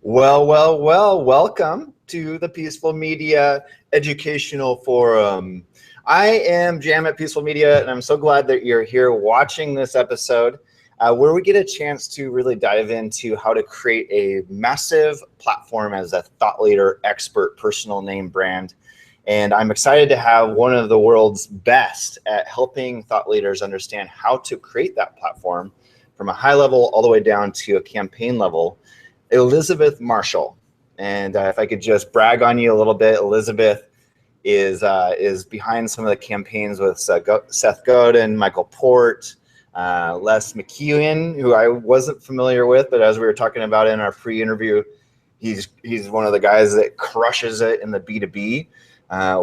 Well, welcome to the Peaceful Media Educational Forum. I am Jam at Peaceful Media, and I'm so glad that you're here watching this episode where we get a chance to really dive into how to create a massive platform as a thought leader, expert, personal name brand. And I'm excited to have one of the world's best at helping thought leaders understand how to create that platform from a high level all the way down to a campaign level. Elizabeth Marshall. And if I could just brag on you a little bit, Elizabeth is behind some of the campaigns with Seth Godin, Michael Port, Les McKeown, who I wasn't familiar with, but as we were talking about in our pre-interview, he's one of the guys that crushes it in the B2B,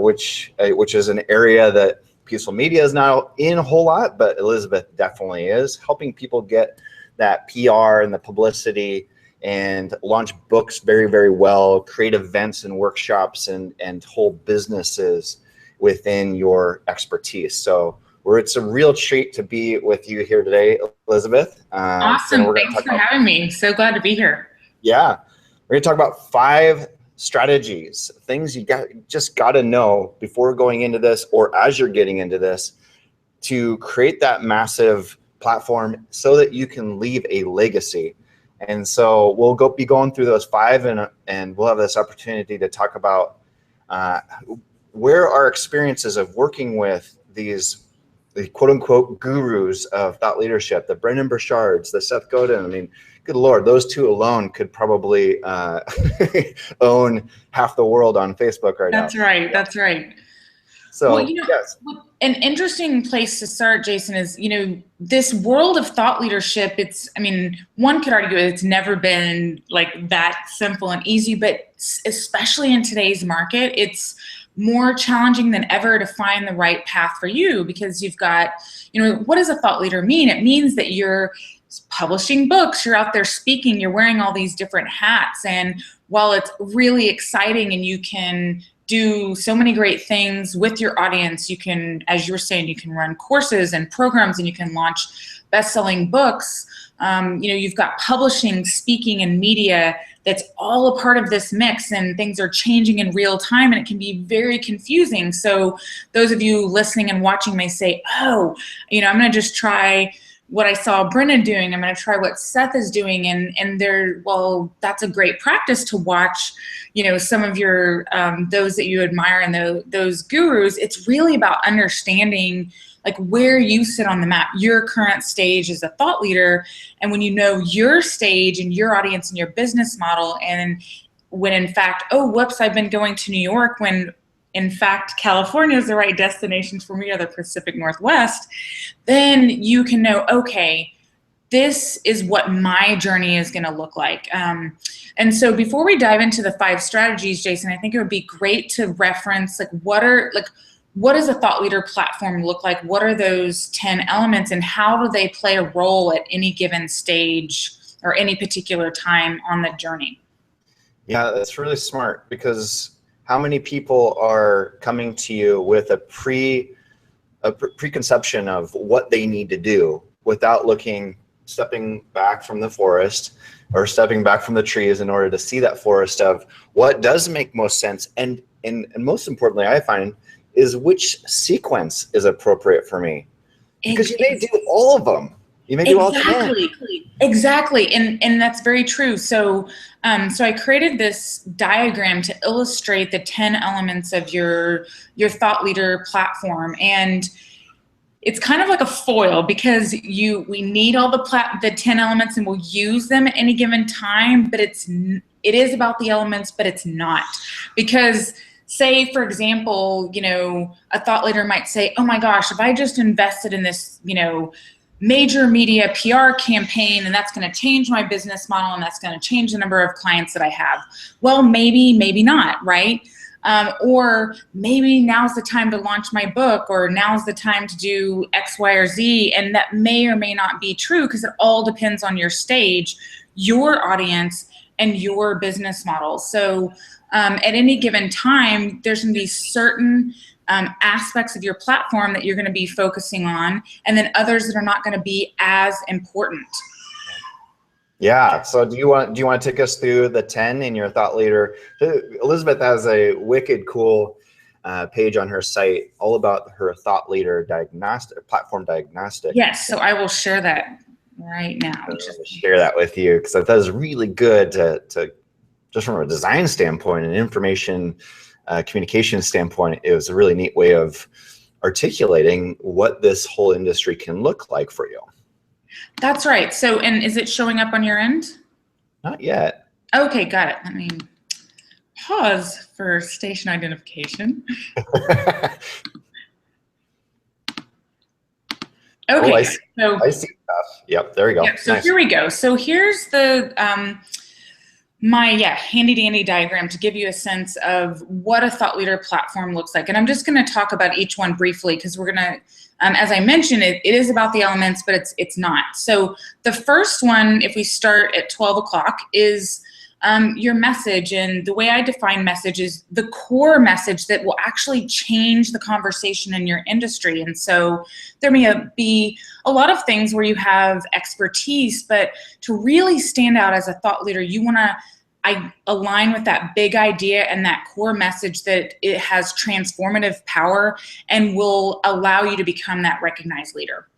which is an area that Peaceful Media is not in a whole lot, but Elizabeth definitely is, helping people get that PR and the publicity and launch books very, very well, create events and workshops and whole businesses within your expertise. So it's a real treat to be with you here today, Elizabeth. Awesome, thanks for having me. So glad to be here. Yeah, we're gonna talk about 5 strategies, things you just gotta know before going into this or as you're getting into this to create that massive platform so that you can leave a legacy. And so we'll be going through those 5 and we'll have this opportunity to talk about where our experiences of working with the quote unquote gurus of thought leadership, the Brendon Burchards, the Seth Godin. I mean, good Lord, those 2 alone could probably own half the world on Facebook right now. That's right, that's right. So, well, yes. An interesting place to start, Jason, is, this world of thought leadership, one could argue it's never been like that simple and easy, but especially in today's market, it's more challenging than ever to find the right path for you, because you've got, what does a thought leader mean? It means that you're publishing books, you're out there speaking, you're wearing all these different hats. And while it's really exciting and you can do so many great things with your audience, you can, as you were saying, you can run courses and programs and you can launch best-selling books. You've got publishing, speaking, and media that's all a part of this mix, and things are changing in real time and it can be very confusing. So those of you listening and watching may say, oh, I'm gonna just try what I saw Brendon doing, I'm gonna try what Seth is doing, and that's a great practice to watch, some of your, those that you admire and those gurus. It's really about understanding like where you sit on the map, your current stage as a thought leader, and when you know your stage and your audience and your business model, and when in fact, oh, whoops, I've been going to New York when in fact, California is the right destination for me, or the Pacific Northwest, then you can know, okay, this is what my journey is gonna look like. And so before we dive into the 5 strategies, Jason, I think it would be great to reference what does a thought leader platform look like? What are those 10 elements, and how do they play a role at any given stage or any particular time on the journey? Yeah, that's really smart, because how many people are coming to you with a preconception of what they need to do without stepping back from the forest or stepping back from the trees in order to see that forest of what does make most sense, and most importantly, I find, is which sequence is appropriate for me, because you may do all of them. You may do all 10. Exactly, and that's very true. So, so I created this diagram to illustrate the 10 elements of your thought leader platform, and it's kind of like a foil, because we need all the 10 elements, and we'll use them at any given time. But it is about the elements, but it's not, because say, for example, a thought leader might say, oh my gosh, if I just invested in this, major media PR campaign, and that's going to change my business model, and that's going to change the number of clients that I have. Well, maybe not, right? Or maybe now's the time to launch my book, or now's the time to do X, Y, or Z. And that may or may not be true, because it all depends on your stage, your audience, and your business model. So at any given time, there's going to be certain aspects of your platform that you're going to be focusing on, and then others that are not going to be as important. Yeah. So do you want to take us through the 10 in your thought leader? Elizabeth has a wicked cool page on her site all about her thought leader diagnostic platform diagnostic. Yes. So I will share that right now. I'm going to share that with you because that is really good to just from a design standpoint and information communication standpoint. It was a really neat way of articulating what this whole industry can look like for you. That's right. So, and is it showing up on your end? Not yet. Okay, got it. Let me pause for station identification. Okay, oh, I see stuff. Yep, there we go. Yeah, so nice. Here we go. So here's the my handy dandy diagram to give you a sense of what a thought leader platform looks like. And I'm just going to talk about each one briefly because we're going to, as I mentioned, it is about the elements, but it's not. So the first one, if we start at 12 o'clock, is your message. And the way I define message is the core message that will actually change the conversation in your industry. And so there may be a lot of things where you have expertise, but to really stand out as a thought leader, you want to align with that big idea and that core message that it has transformative power and will allow you to become that recognized leader.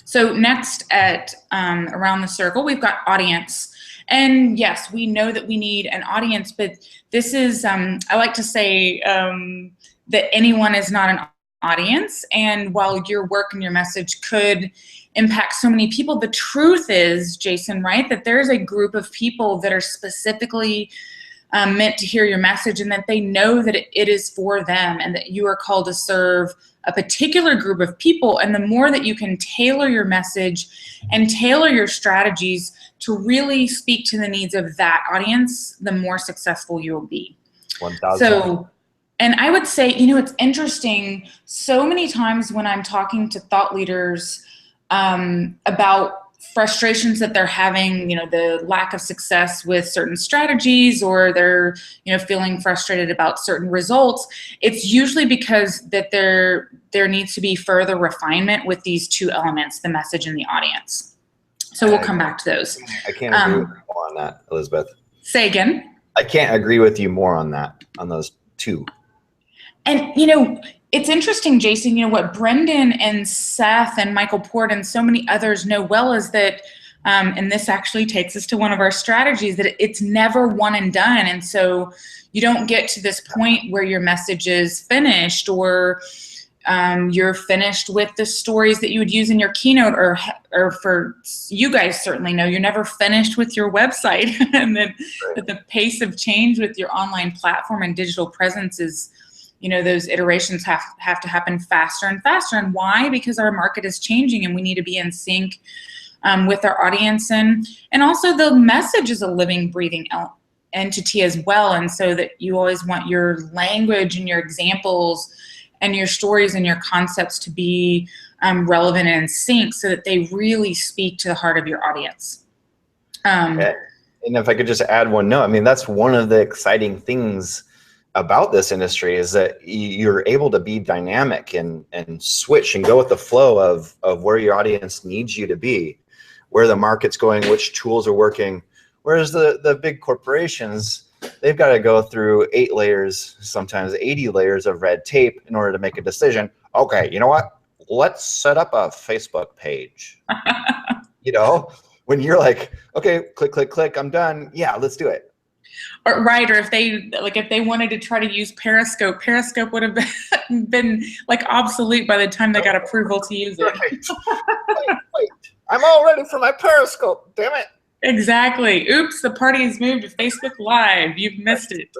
So next at around the circle, we've got audience. And yes, we know that we need an audience, but this is, I like to say that anyone is not an audience. And while your work and your message could impact so many people, the truth is, Jason, right, that there's a group of people that are specifically meant to hear your message and that they know that it is for them and that you are called to serve a particular group of people. And the more that you can tailor your message and tailor your strategies to really speak to the needs of that audience, the more successful you will be. 1,000. So, and I would say, you know, it's interesting, so many times when I'm talking to thought leaders about frustrations that they're having, you know, the lack of success with certain strategies, or they're, you know, feeling frustrated about certain results, it's usually because that there needs to be further refinement with these two elements, the message and the audience. So we'll come back to those. I can't agree with you more on that, Elizabeth. Say again? I can't agree with you more on that, on those two. And, you know, it's interesting, Jason, you know, what Brendon and Seth and Michael Port and so many others know well is that, and this actually takes us to one of our strategies, that it's never one and done. And so you don't get to this point where your message is finished, or you're finished with the stories that you would use in your keynote, or for you guys certainly know, you're never finished with your website. And then that the pace of change with your online platform and digital presence is, you know, those iterations have to happen faster and faster. And why? Because our market is changing and we need to be in sync with our audience. And also the message is a living, breathing entity as well. And so that you always want your language and your examples and your stories and your concepts to be relevant and in sync so that they really speak to the heart of your audience. Okay. And if I could just add one note, I mean, that's one of the exciting things about this industry is that you're able to be dynamic and switch and go with the flow of where your audience needs you to be, where the market's going, which tools are working. Whereas the big corporations, they've got to go through 8 layers, sometimes 80 layers of red tape in order to make a decision. Okay, you know what? Let's set up a Facebook page. You know, when you're like, okay, click, click, click, I'm done. Yeah, let's do it. Or, right, or if they wanted to try to use Periscope would have been like obsolete by the time they got approval to use it. Right. Wait, I'm all ready for my Periscope, damn it. Exactly. Oops, the party has moved to Facebook Live. You've missed it.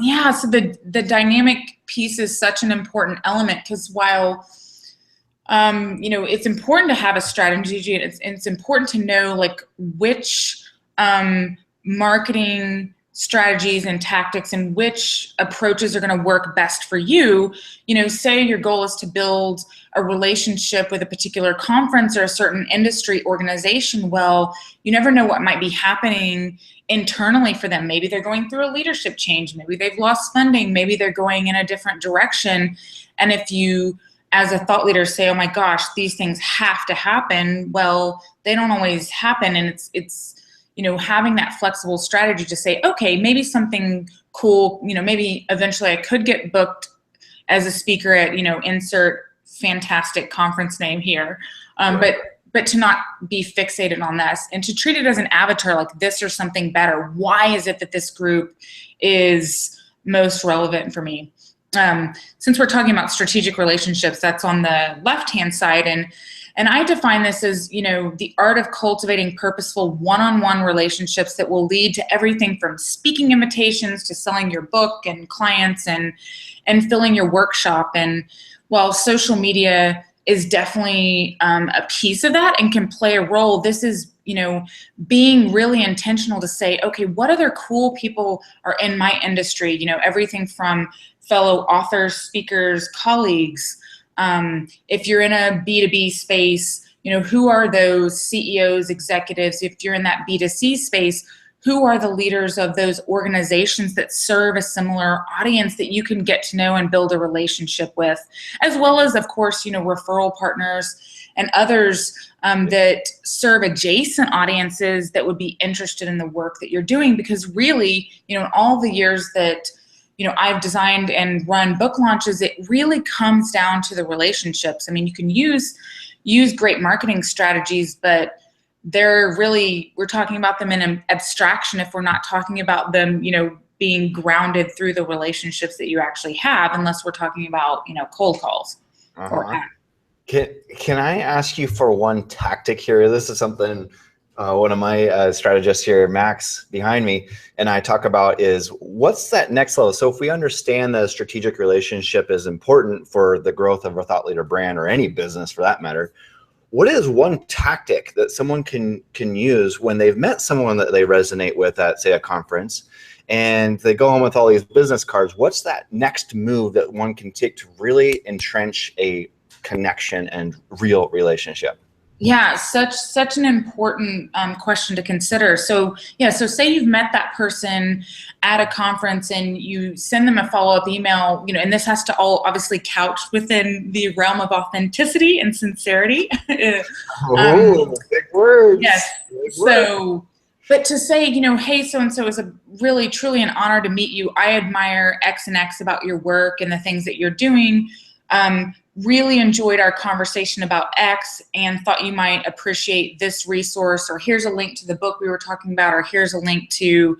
Yeah, so the dynamic piece is such an important element, because while you know, it's important to have a strategy, and it's important to know like which marketing strategies and tactics and which approaches are going to work best for you. You know, say your goal is to build a relationship with a particular conference or a certain industry organization. Well, you never know what might be happening internally for them. Maybe they're going through a leadership change. Maybe they've lost funding. Maybe they're going in a different direction. And if you, as a thought leader, say, oh my gosh, these things have to happen, well, they don't always happen. And it's you know, having that flexible strategy to say, okay, maybe something cool, you know, maybe eventually I could get booked as a speaker at, you know, insert fantastic conference name here. But to not be fixated on this and to treat it as an avatar, like this or something better. Why is it that this group is most relevant for me? Since we're talking about strategic relationships, that's on the left-hand side. And I define this as, you know, the art of cultivating purposeful one-on-one relationships that will lead to everything from speaking invitations to selling your book and clients and filling your workshop. And while social media is definitely a piece of that and can play a role, this is, you know, being really intentional to say, okay, what other cool people are in my industry? You know, everything from fellow authors, speakers, colleagues. If you're in a B2B space, you know, who are those CEOs, executives? If you're in that B2C space, who are the leaders of those organizations that serve a similar audience that you can get to know and build a relationship with, as well as, of course, you know, referral partners and others that serve adjacent audiences that would be interested in the work that you're doing. Because really, you know, in all the years that, you know, I've designed and run book launches, it really comes down to the relationships. I mean, you can use great marketing strategies, but they're really, we're talking about them in an abstraction if we're not talking about them, you know, being grounded through the relationships that you actually have, unless we're talking about, you know, cold calls. Can I ask you for one tactic here? This is something one of my strategists here, Max, behind me, and I talk about is what's that next level? So if we understand that a strategic relationship is important for the growth of a thought leader brand or any business for that matter, what is one tactic that someone can use when they've met someone that they resonate with at, say, a conference, and they go home with all these business cards? What's that next move that one can take to really entrench a connection and real relationship? Yeah, such an important question to consider. So yeah, so say you've met that person at a conference and you send them a follow-up email, you know, and this has to all obviously couch within the realm of authenticity and sincerity. Big words. Yes. Big so, words. But to say, you know, hey, so-and-so, is a really, truly an honor to meet you. I admire X and X about your work and the things that you're doing. Really enjoyed our conversation about X and thought you might appreciate this resource, or here's a link to the book we were talking about, or here's a link to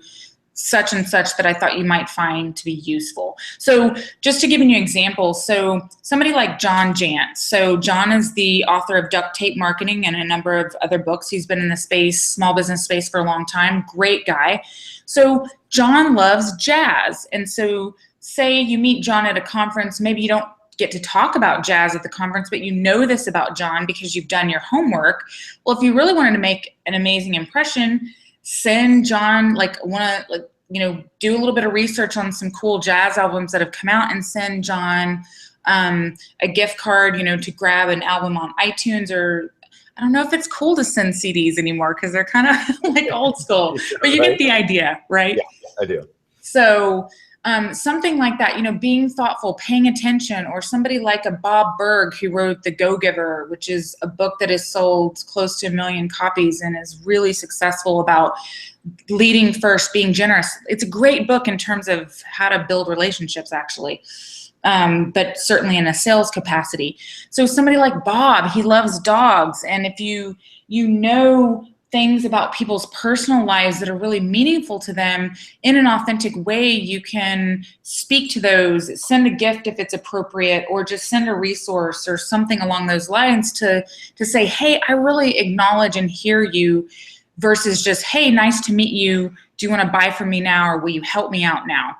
such and such that I thought you might find to be useful. So just to give you an example, so somebody like John Jant. So John is the author of Duct Tape Marketing and a number of other books. He's been in the space, small business space, for a long time. Great guy. So John loves jazz. And so say you meet John at a conference, maybe you don't get to talk about jazz at the conference, but you know this about John because you've done your homework. Well, if you really wanted to make an amazing impression, send John, do a little bit of research on some cool jazz albums that have come out, and send John a gift card, you know, to grab an album on iTunes, or I don't know if it's cool to send CDs anymore because they're kind of like old school, but you get the idea, right? Yeah, I do. So something like that, you know, being thoughtful, paying attention, or somebody like a Bob Berg who wrote The Go-Giver, which is a book that has sold close to 1 million copies and is really successful about leading first, being generous. It's a great book in terms of how to build relationships, actually, but certainly in a sales capacity. So somebody like Bob, he loves dogs, and if you know things about people's personal lives that are really meaningful to them in an authentic way, you can speak to those, send a gift if it's appropriate, or just send a resource or something along those lines to say, hey, I really acknowledge and hear you, versus just, hey, nice to meet you. Do you want to buy from me now, or will you help me out now?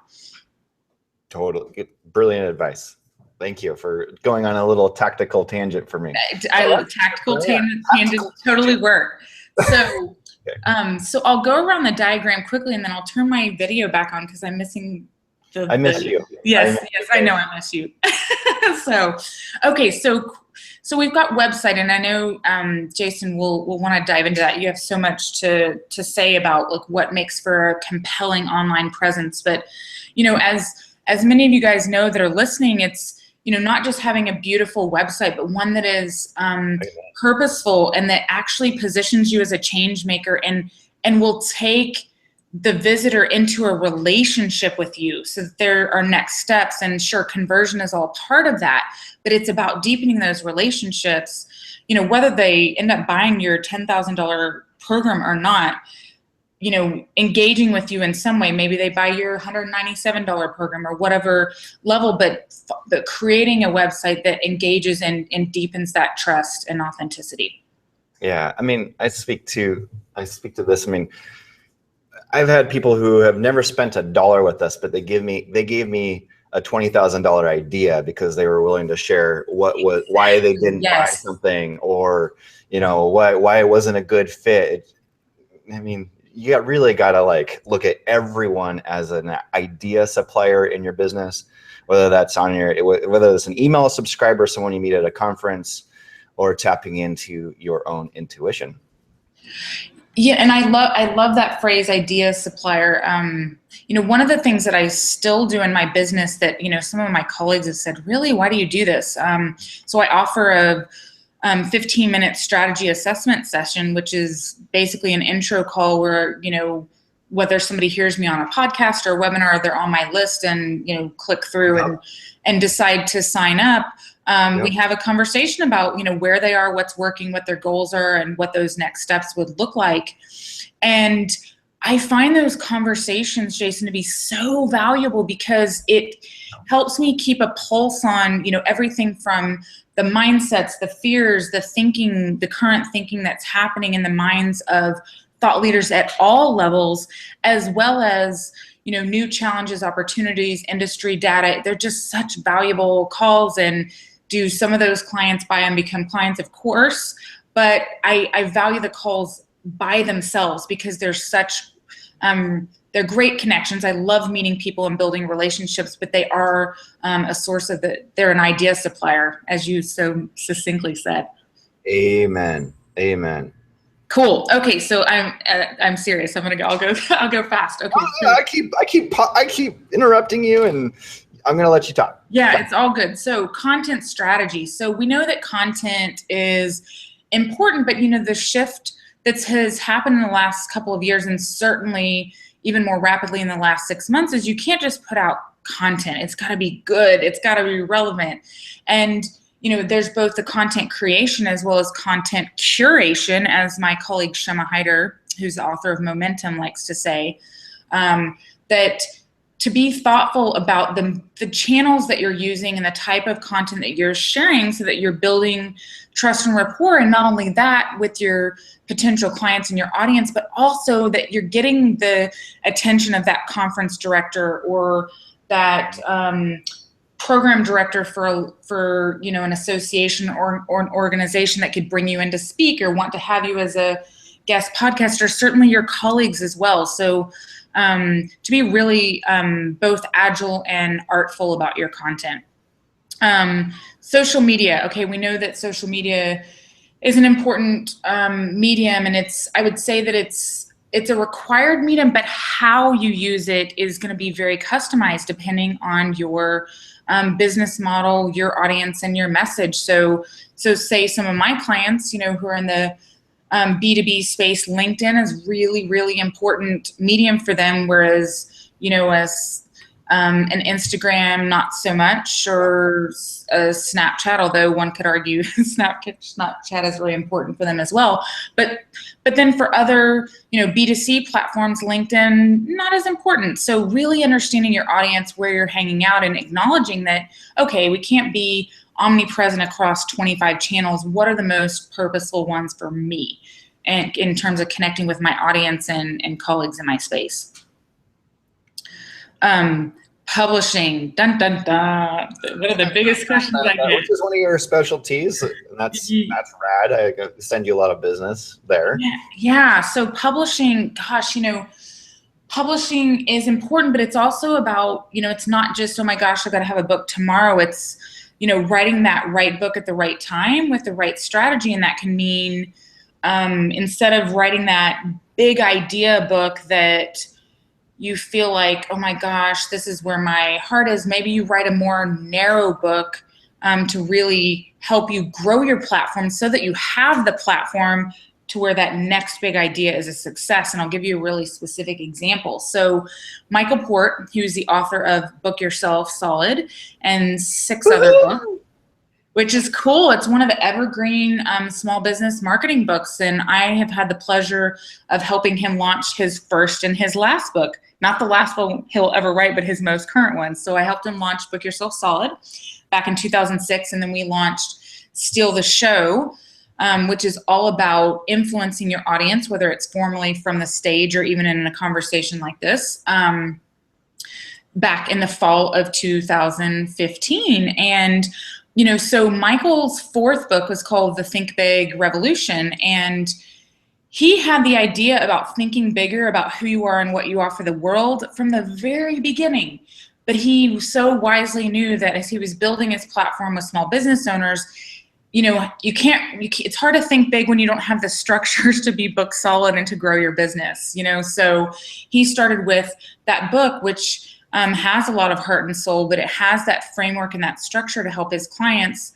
Totally. Brilliant advice. Thank you for going on a little tactical tangent for me. Tactical tangents totally work. So, so I'll go around the diagram quickly, and then I'll turn my video back on because I'm missing I miss you. Yes, I know I miss you. So, okay, so we've got website, and I know Jason will want to dive into that. You have so much to say about like what makes for a compelling online presence. But you know, as many of you guys know that are listening, not just having a beautiful website, but one that is purposeful and that actually positions you as a change maker and will take the visitor into a relationship with you so that there are next steps. And sure, conversion is all part of that, but it's about deepening those relationships, whether they end up buying your $10,000 program or not, engaging with you in some way. Maybe they buy your $197 program or whatever level, but creating a website that engages and deepens that trust and authenticity. Yeah. I mean, I speak to this. I mean, I've had people who have never spent $1 with us, but they gave me a $20,000 idea because they were willing to share why they didn't buy something, or why it wasn't a good fit. I mean, you really got to look at everyone as an idea supplier in your business, whether that's whether it's an email subscriber, someone you meet at a conference, or tapping into your own intuition. Yeah, and I love that phrase, idea supplier. One of the things that I still do in my business that, some of my colleagues have said, really, why do you do this? So I offer a 15-minute strategy assessment session, which is basically an intro call where, whether somebody hears me on a podcast or a webinar, they're on my list and, click through and decide to sign up. We have a conversation about, where they are, what's working, what their goals are, and what those next steps would look like. And I find those conversations, Jason, to be so valuable because it helps me keep a pulse on, everything from the mindsets, the fears, the thinking, the current thinking that's happening in the minds of thought leaders at all levels, as well as, new challenges, opportunities, industry data. They're just such valuable calls. And do some of those clients buy and become clients? Of course, but I value the calls by themselves because they're such, they're great connections. I love meeting people and building relationships, but they are a source of they're an idea supplier, as you so succinctly said. Amen. Amen. Cool. Okay, so I'm serious. I'll go fast. Okay. I keep interrupting you, and I'm going to let you talk. Yeah, it's all good. So content strategy. So we know that content is important, but the shift that has happened in the last couple of years, and certainly even more rapidly in the last 6 months, is you can't just put out content. It's got to be good. It's got to be relevant. And there's both the content creation as well as content curation, as my colleague Shema Hyder, who's the author of Momentum, likes to say, that to be thoughtful about the channels that you're using and the type of content that you're sharing so that you're building trust and rapport. And not only that with your potential clients and your audience, but also that you're getting the attention of that conference director or that program director for an association or an organization that could bring you in to speak or want to have you as a guest podcaster, certainly your colleagues as well. So to be really both agile and artful about your content. Social media. Okay, we know that social media is an important medium, and I would say that it's a required medium, but how you use it is going to be very customized depending on your business model, your audience, and your message. So say some of my clients, who are in the B2B space, LinkedIn is really, really important medium for them, whereas, as an Instagram, not so much, or a Snapchat, although one could argue Snapchat is really important for them as well. But then for other, B2C platforms, LinkedIn, not as important. So really understanding your audience, where you're hanging out, and acknowledging that, okay, we can't be omnipresent across 25 channels. What are the most purposeful ones for me, and in terms of connecting with my audience and colleagues in my space? Publishing, dun dun dun. One of the biggest questions I get. Which is one of your specialties, and that's rad. I can send you a lot of business there. Yeah. So publishing, gosh, publishing is important, but it's also about, it's not just, oh my gosh, I've got to have a book tomorrow. It's, writing that right book at the right time with the right strategy, and that can mean instead of writing that big idea book that you feel like, oh my gosh, this is where my heart is, maybe you write a more narrow book to really help you grow your platform so that you have the platform to where that next big idea is a success. And I'll give you a really specific example. So Michael Port, who's the author of Book Yourself Solid and 6 other books, which is cool. It's one of the evergreen small business marketing books. And I have had the pleasure of helping him launch his first and his last book. Not the last one he'll ever write, but his most current one. So I helped him launch Book Yourself Solid back in 2006. And then we launched Steal the Show, which is all about influencing your audience, whether it's formally from the stage or even in a conversation like this, back in the fall of 2015. And, you know, so Michael's 4th book was called The Think Big Revolution. And he had the idea about thinking bigger about who you are and what you offer the world from the very beginning. But he so wisely knew that as he was building his platform with small business owners, you know, it's hard to think big when you don't have the structures to be book solid and to grow your business, you know? So he started with that book, which has a lot of heart and soul, but it has that framework and that structure to help his clients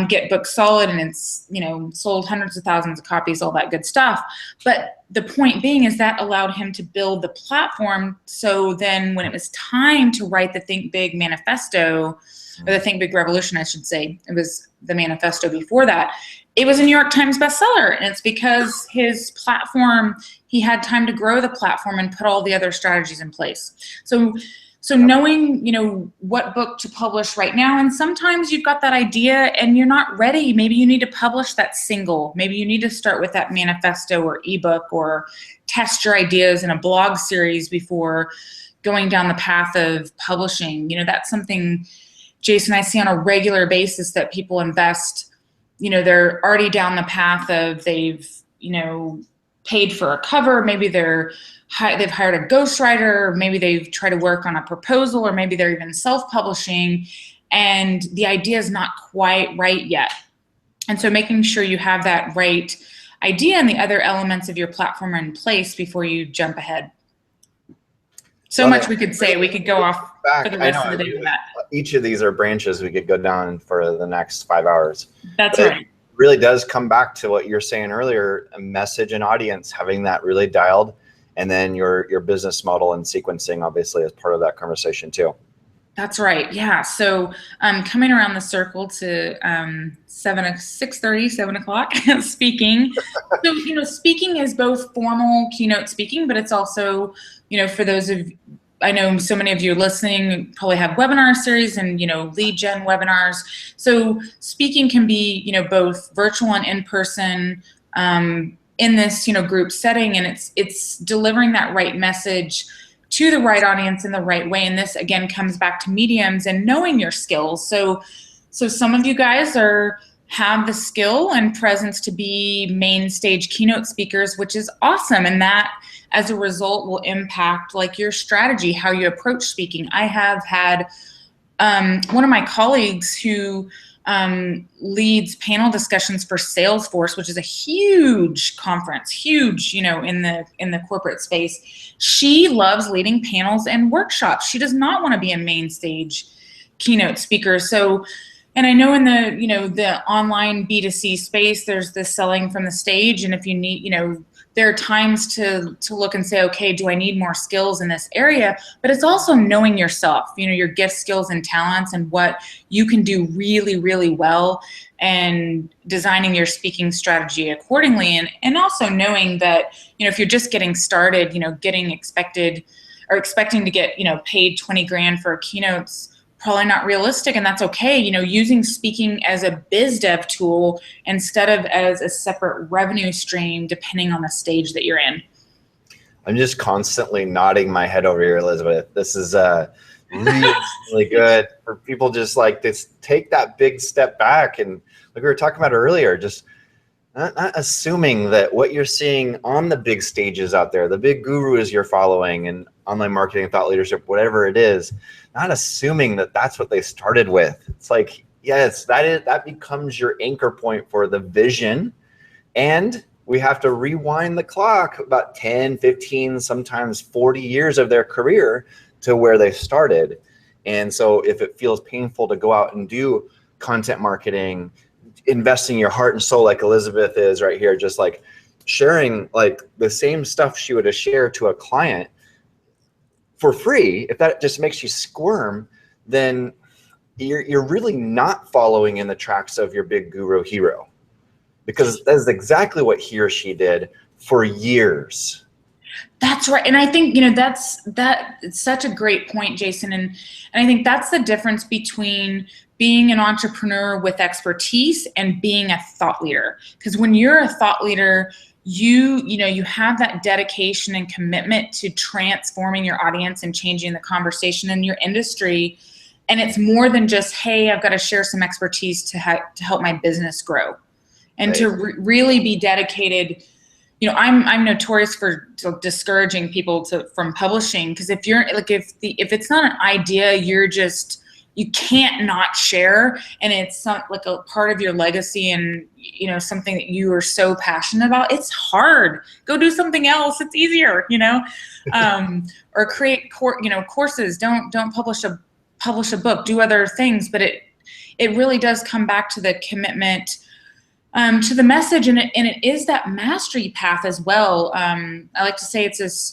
get book solid, and it's, you know, sold hundreds of thousands of copies, all that good stuff. But the point being is that allowed him to build the platform. So then when it was time to write the Think Big manifesto, or the Think Big Revolution, I should say, it was the manifesto before that, it was a New York Times bestseller. And it's because his platform, he had time to grow the platform and put all the other strategies in place. So knowing, you know, what book to publish right now, and sometimes you've got that idea and you're not ready. Maybe you need to publish that single. Maybe you need to start with that manifesto or ebook, or test your ideas in a blog series before going down the path of publishing. You know, that's something, Jason, I see on a regular basis that people invest, you know, they're already down the path of they've, you know, paid for a cover, maybe they've hired a ghostwriter, maybe they've tried to work on a proposal, or maybe they're even self-publishing, and the idea is not quite right yet. And so making sure you have that right idea and the other elements of your platform are in place before you jump ahead. So much we could say. We could go off for the rest of the day with that. Each of these are branches we could go down for the next 5 hours. That's right. It really does come back to what you're saying earlier, a message and audience, having that really dialed, and then your business model and sequencing obviously is part of that conversation too. That's right. Yeah. So coming around the circle to 6:30, 7 o'clock speaking. So, you know, speaking is both formal keynote speaking, but it's also, you know, for those of, I know so many of you listening probably have webinar series and, you know, lead gen webinars. So speaking can be, you know, both virtual and in person in this, you know, group setting, and it's delivering that right message to the right audience in the right way. And this again comes back to mediums and knowing your skills. So some of you guys have the skill and presence to be main stage keynote speakers, which is awesome. And that as a result will impact like your strategy, how you approach speaking. I have had one of my colleagues who leads panel discussions for Salesforce, which is a huge conference, huge, you know, in the corporate space. She loves leading panels and workshops. She does not want to be a main stage keynote speaker. So, and I know in the, you know, the online B2C space, there's this selling from the stage. And if you need, you know, there are times to look and say, okay, do I need more skills in this area? But it's also knowing yourself, you know, your gifts, skills, and talents, and what you can do really, really well, and designing your speaking strategy accordingly. And also knowing that, you know, if you're just getting started, you know, expecting to get, you know, paid 20 grand for keynotes, probably not realistic, and that's okay. You know, using speaking as a biz dev tool instead of as a separate revenue stream, depending on the stage that you're in. I'm just constantly nodding my head over here, Elizabeth. This is really, really good for people just like to take that big step back. And like we were talking about earlier, just not assuming that what you're seeing on the big stages out there, the big gurus you're following and online marketing, thought leadership, whatever it is, not assuming that that's what they started with. It's like, yes, that becomes your anchor point for the vision. And we have to rewind the clock about 10, 15, sometimes 40 years of their career to where they started. And so if it feels painful to go out and do content marketing, investing your heart and soul like Elizabeth is right here, just like sharing like the same stuff she would have shared to a client for free, if that just makes you squirm, then you're really not following in the tracks of your big guru hero, because that is exactly what he or she did for years. That's right. And I think, it's such a great point, Jason. And I think that's the difference between being an entrepreneur with expertise and being a thought leader. Because when you're a thought leader, you have that dedication and commitment to transforming your audience and changing the conversation in your industry. And it's more than just, hey, I've got to share some expertise to help my business grow, and to really be dedicated. I'm notorious for discouraging people from publishing, because if it's not an idea, you can't not share, and it's not like a part of your legacy and something that you are so passionate about. It's hard. Go do something else. It's easier, or create courses. Don't publish a book. Do other things, but it really does come back to the commitment to the message, and it is that mastery path as well. I like to say it's this,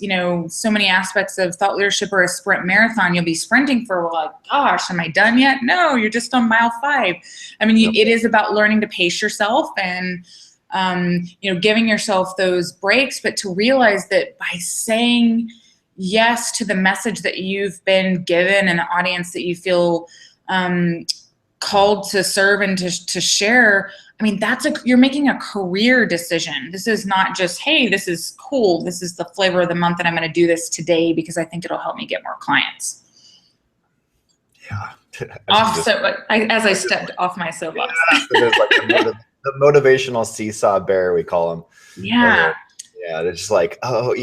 so many aspects of thought leadership are a sprint marathon. You'll be sprinting for a while, like, gosh, am I done yet? No, you're just on mile 5. I mean, it is about learning to pace yourself and, giving yourself those breaks, but to realize that by saying yes to the message that you've been given and the audience that you feel called to serve and to share, I mean, you're making a career decision. This is not just, hey, this is cool. This is the flavor of the month, and I'm going to do this today because I think it'll help me get more clients. Yeah. As I stepped off my soapbox. There's like the motivational seesaw bear, we call them. Yeah. Yeah, they're just like, oh,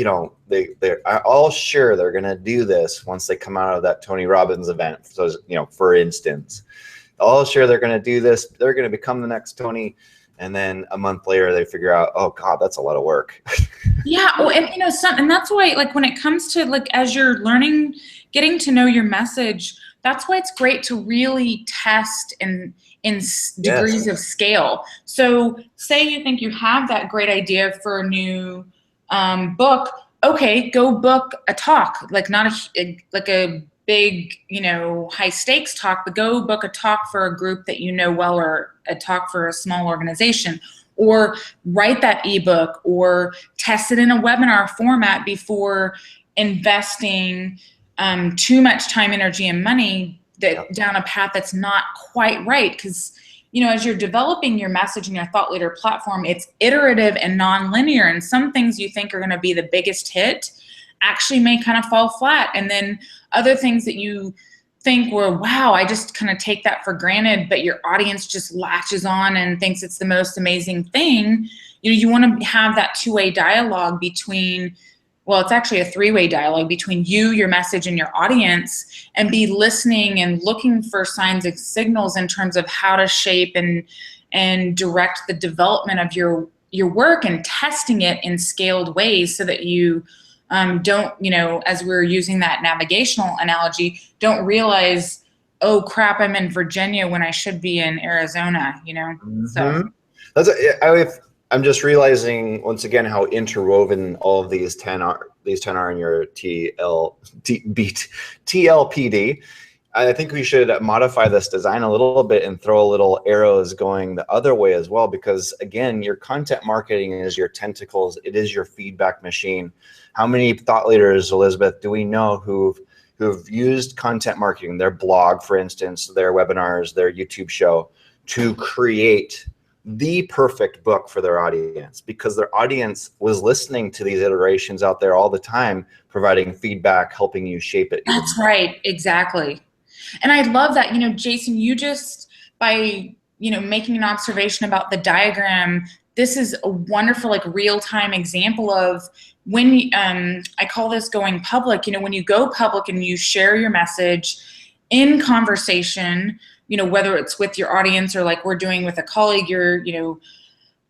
they're all sure they're going to do this once they come out of that Tony Robbins event. So, for instance, all sure they're going to do this. They're going to become the next Tony. And then a month later, they figure out, oh God, that's a lot of work. Yeah. Well, and and that's why, like, when it comes to, like, as you're learning, getting to know your message, that's why it's great to really test in degrees of scale. So say you think you have that great idea for a new book. Okay, go book a talk, like not a big, high stakes talk, but go book a talk for a group that well, or a talk for a small organization, or write that ebook, or test it in a webinar format before investing too much time, energy, and money down a path that's not quite right. Because as you're developing your message and your thought leader platform, it's iterative and non-linear, and some things you think are going to be the biggest hit actually may kind of fall flat, and then other things that you think were, wow, I just kind of take that for granted, but your audience just latches on and thinks it's the most amazing thing. You want to have that two-way dialogue between, well, it's actually a three-way dialogue between you, your message, and your audience, and be listening and looking for signs and signals in terms of how to shape and direct the development of your work, and testing it in scaled ways so that you don't, as we're using that navigational analogy, don't realize, oh crap, I'm in Virginia when I should be in Arizona, Mm-hmm. So I'm just realizing once again how interwoven all of these 10 are. These 10 are in your TLPD. I think we should modify this design a little bit and throw a little arrows going the other way as well, because again, your content marketing is your tentacles. It is your feedback machine. How many thought leaders, Elizabeth, do we know who've used content marketing, their blog, for instance, their webinars, their YouTube show, to create the perfect book for their audience, because their audience was listening to these iterations out there all the time, providing feedback, helping you shape it. That's right. Exactly. And I love that, Jason, you just, by, making an observation about the diagram, this is a wonderful, like, real-time example of when, I call this going public. When you go public and you share your message in conversation, whether it's with your audience or like we're doing with a colleague, you're,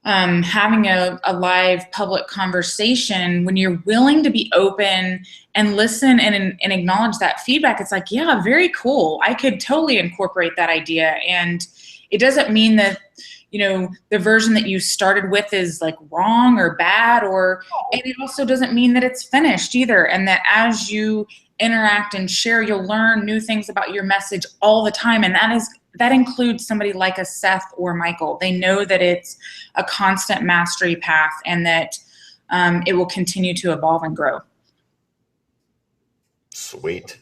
having a live public conversation, when you're willing to be open and listen and acknowledge that feedback, it's like, yeah, very cool. I could totally incorporate that idea. And it doesn't mean that, you know, the version that you started with is like wrong or bad, and it also doesn't mean that it's finished either. And that as you interact and share, you'll learn new things about your message all the time. And that includes somebody like a Seth or Michael. They know that it's a constant mastery path, and that it will continue to evolve and grow. Sweet.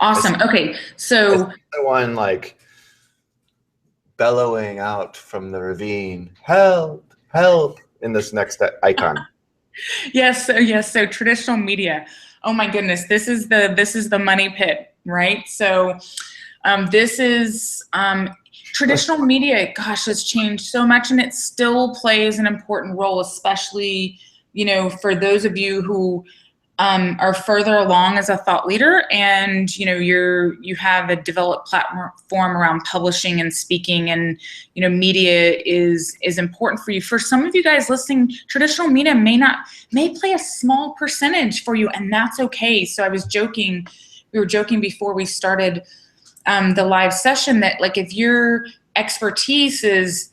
Awesome. Okay. So one like bellowing out from the ravine, help, help, in this next icon. Yes. So traditional media. Oh my goodness. This is the money pit, right? So this is traditional media. Gosh, has changed so much, and it still plays an important role, especially, you know, for those of you who are further along as a thought leader, and you know you have a developed platform around publishing and speaking, and you know media is important for you. For some of you guys listening, traditional media may play a small percentage for you, and that's okay. So we were joking before we started the live session that like if your expertise is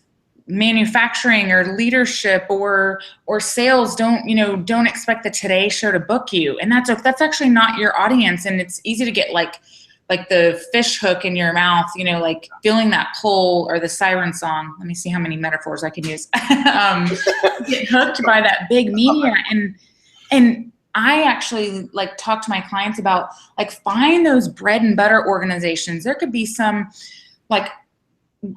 manufacturing or leadership or sales, don't expect the Today Show to book you. And that's actually not your audience. And it's easy to get like the fish hook in your mouth, you know, like feeling that pull, or the siren song. Let me see how many metaphors I can use. Get hooked by that big media. And I actually like talk to my clients about like find those bread and butter organizations. There could be some like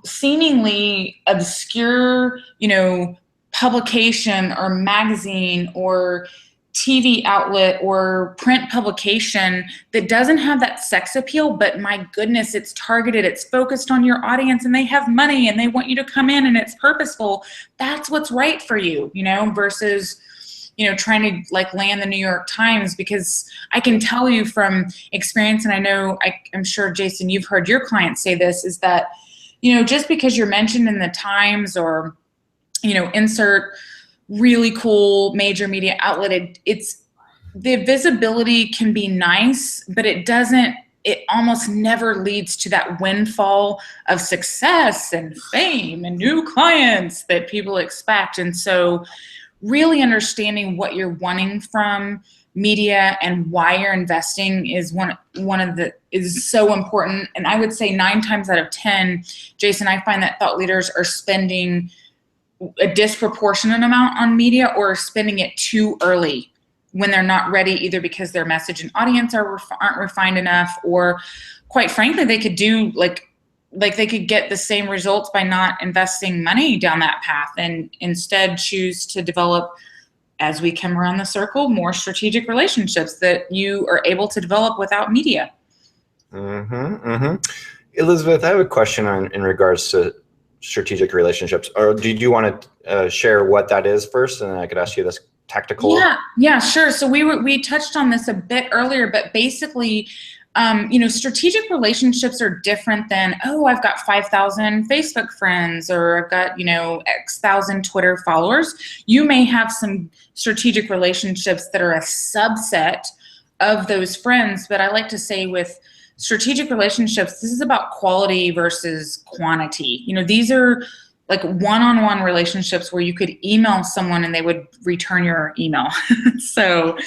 seemingly obscure, you know, publication or magazine or TV outlet or print publication that doesn't have that sex appeal, but my goodness, it's targeted, it's focused on your audience, and they have money and they want you to come in and it's purposeful. That's what's right for you, you know, versus, you know, trying to like land the New York Times, because I can tell you from experience, and I know I'm sure, Jason, you've heard your clients say this, is that, you know, just because you're mentioned in the Times or, you know, insert really cool major media outlet, it's the visibility can be nice, but it almost never leads to that windfall of success and fame and new clients that people expect. And so really understanding what you're wanting from media and why you're investing is is so important. And I would say 9 times out of 10, Jason, I find that thought leaders are spending a disproportionate amount on media, or spending it too early when they're not ready, either because their message and audience aren't refined enough, or quite frankly, they could do like they could get the same results by not investing money down that path, and instead choose to develop, as we come around the circle, more strategic relationships that you are able to develop without media. Elizabeth, I have a question in regards to strategic relationships. Or did you want to share what that is first, and then I could ask you this tactical? Yeah, sure. So we touched on this a bit earlier, but basically, you know, strategic relationships are different than, oh, I've got 5,000 Facebook friends, or I've got, you know, X thousand Twitter followers. You may have some strategic relationships that are a subset of those friends, but I like to say with strategic relationships, this is about quality versus quantity. You know, these are like one-on-one relationships where you could email someone and they would return your email. So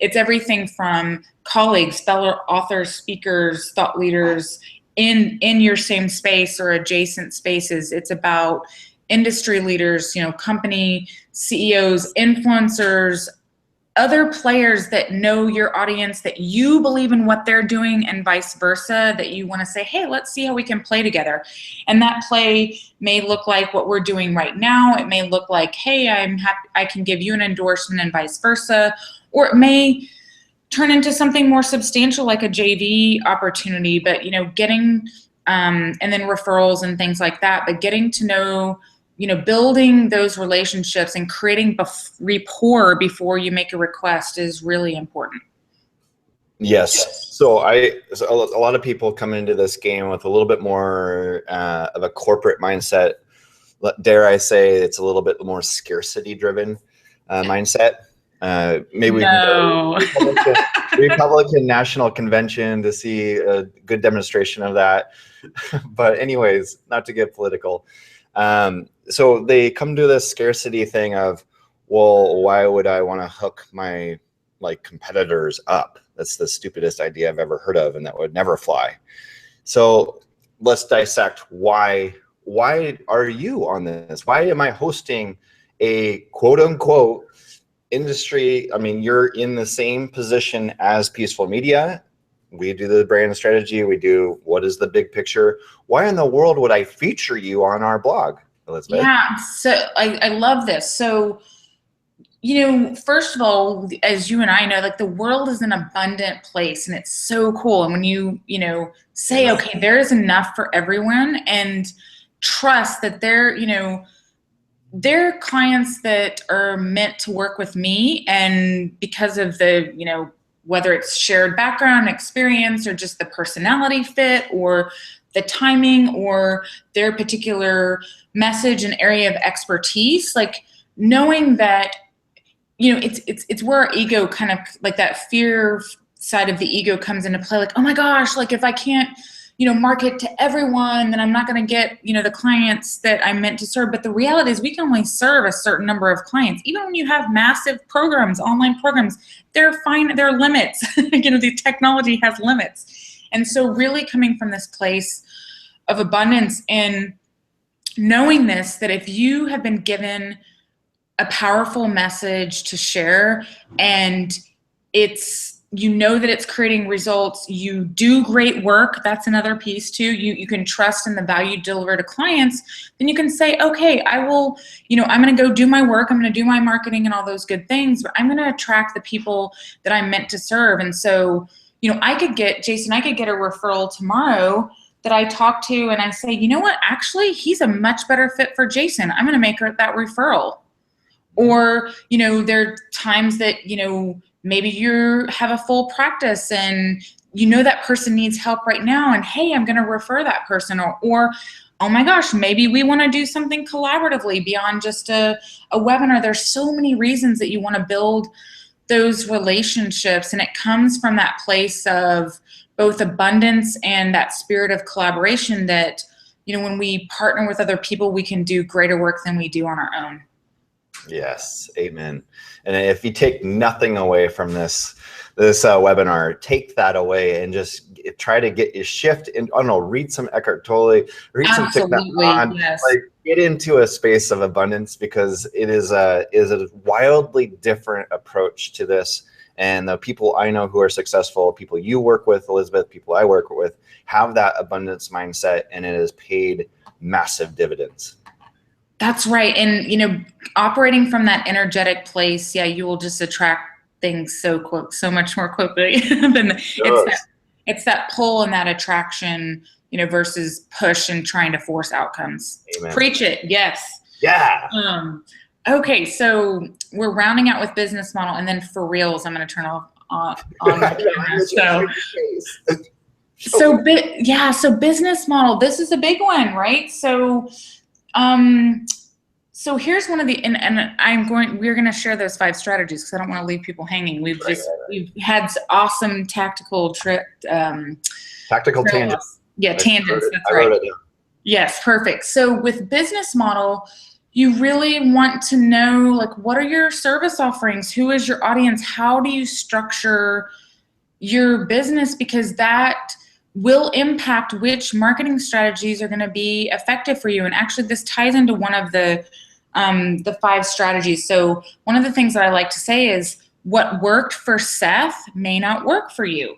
it's everything from colleagues, fellow authors, speakers, thought leaders in your same space or adjacent spaces. It's about industry leaders, you know, company CEOs, influencers, other players that know your audience, that you believe in what they're doing, and vice versa, that you want to say, hey, let's see how we can play together. And that play may look like what we're doing right now. It may look like, hey, I'm happy I can give you an endorsement, and vice versa. Or it may turn into something more substantial, like a JV opportunity, but, you know, getting, and then referrals and things like that, but getting to know, you know, building those relationships and creating rapport before you make a request is really important. Yes. So a lot of people come into this game with a little bit more of a corporate mindset. Dare I say it's a little bit more scarcity driven mindset. Maybe we can go Republican National Convention to see a good demonstration of that. But anyways, not to get political. So they come to this scarcity thing of, well, why would I want to hook my competitors up? That's the stupidest idea I've ever heard of, and that would never fly. So let's dissect why are you on this? Why am I hosting a quote unquote industry? I mean, you're in the same position as Peaceful Media. We do the brand strategy. We do what is the big picture. Why in the world would I feature you on our blog, Elizabeth? Yeah, so I love this. So, first of all, as you and I know, the world is an abundant place, and it's so cool. And when you say, okay, there is enough for everyone, and trust that they're clients that are meant to work with me, and because of the, whether it's shared background experience or just the personality fit or the timing or their particular message and area of expertise, knowing that, it's where our ego kind of that fear side of the ego comes into play. Oh my gosh, if I can't, market to everyone, then I'm not going to get, the clients that I'm meant to serve. But the reality is we can only serve a certain number of clients. Even when you have massive programs, online programs, there are limits. The technology has limits. And so really coming from this place of abundance and knowing this, that if you have been given a powerful message to share, and it's, that it's creating results, you do great work, that's another piece too. You can trust in the value you deliver to clients, then you can say, okay, I will, I'm going to go do my work, I'm going to do my marketing and all those good things, but I'm going to attract the people that I'm meant to serve. And so, I could get a referral tomorrow that I talk to, and I say, you know what, actually, he's a much better fit for Jason. I'm going to make that referral. Or, there are times that, maybe you have a full practice and that person needs help right now, and hey, I'm going to refer that person. Or, oh my gosh, maybe we want to do something collaboratively beyond just a webinar. There's so many reasons that you want to build those relationships, and it comes from that place of both abundance and that spirit of collaboration that, when we partner with other people, we can do greater work than we do on our own. Yes, amen. And if you take nothing away from this webinar, take that away and just try to get your shift in. I don't know, read some Eckhart Tolle, read some Thich Nhat Hanh, yes. Get into a space of abundance, because it is a wildly different approach to this. And the people I know who are successful, people you work with, Elizabeth, people I work with, have that abundance mindset, and it has paid massive dividends. That's right. And, operating from that energetic place, you will just attract things so much more quickly than it's that pull and that attraction, versus push and trying to force outcomes. Amen. Preach it. Yes. Yeah. Okay. So we're rounding out with business model, and then for reals, I'm going to turn on my camera. So business model, this is a big one, right? So here's one of the, we're going to share those 5 strategies because I don't want to leave people hanging. We've had awesome tactical tangents. Yeah, tangents. That's right. Yes, perfect. So with business model, you really want to know, what are your service offerings? Who is your audience? How do you structure your business? Because that will impact which marketing strategies are going to be effective for you. And actually, this ties into one of the 5 strategies. So one of the things that I like to say is, what worked for Seth may not work for you.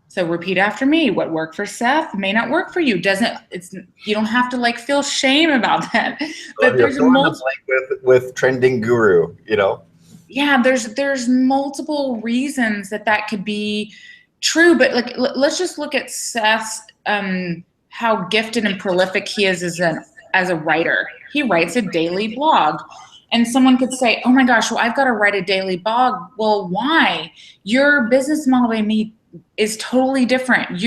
So repeat after me. What worked for Seth may not work for you. You don't have to feel shame about that. But there's with trending guru, Yeah, there's multiple reasons that could be true. But let's just look at Seth's how gifted and prolific he is as a writer. He writes a daily blog. And someone could say, oh my gosh, well, I've got to write a daily blog. Well, why? Your business model is totally different.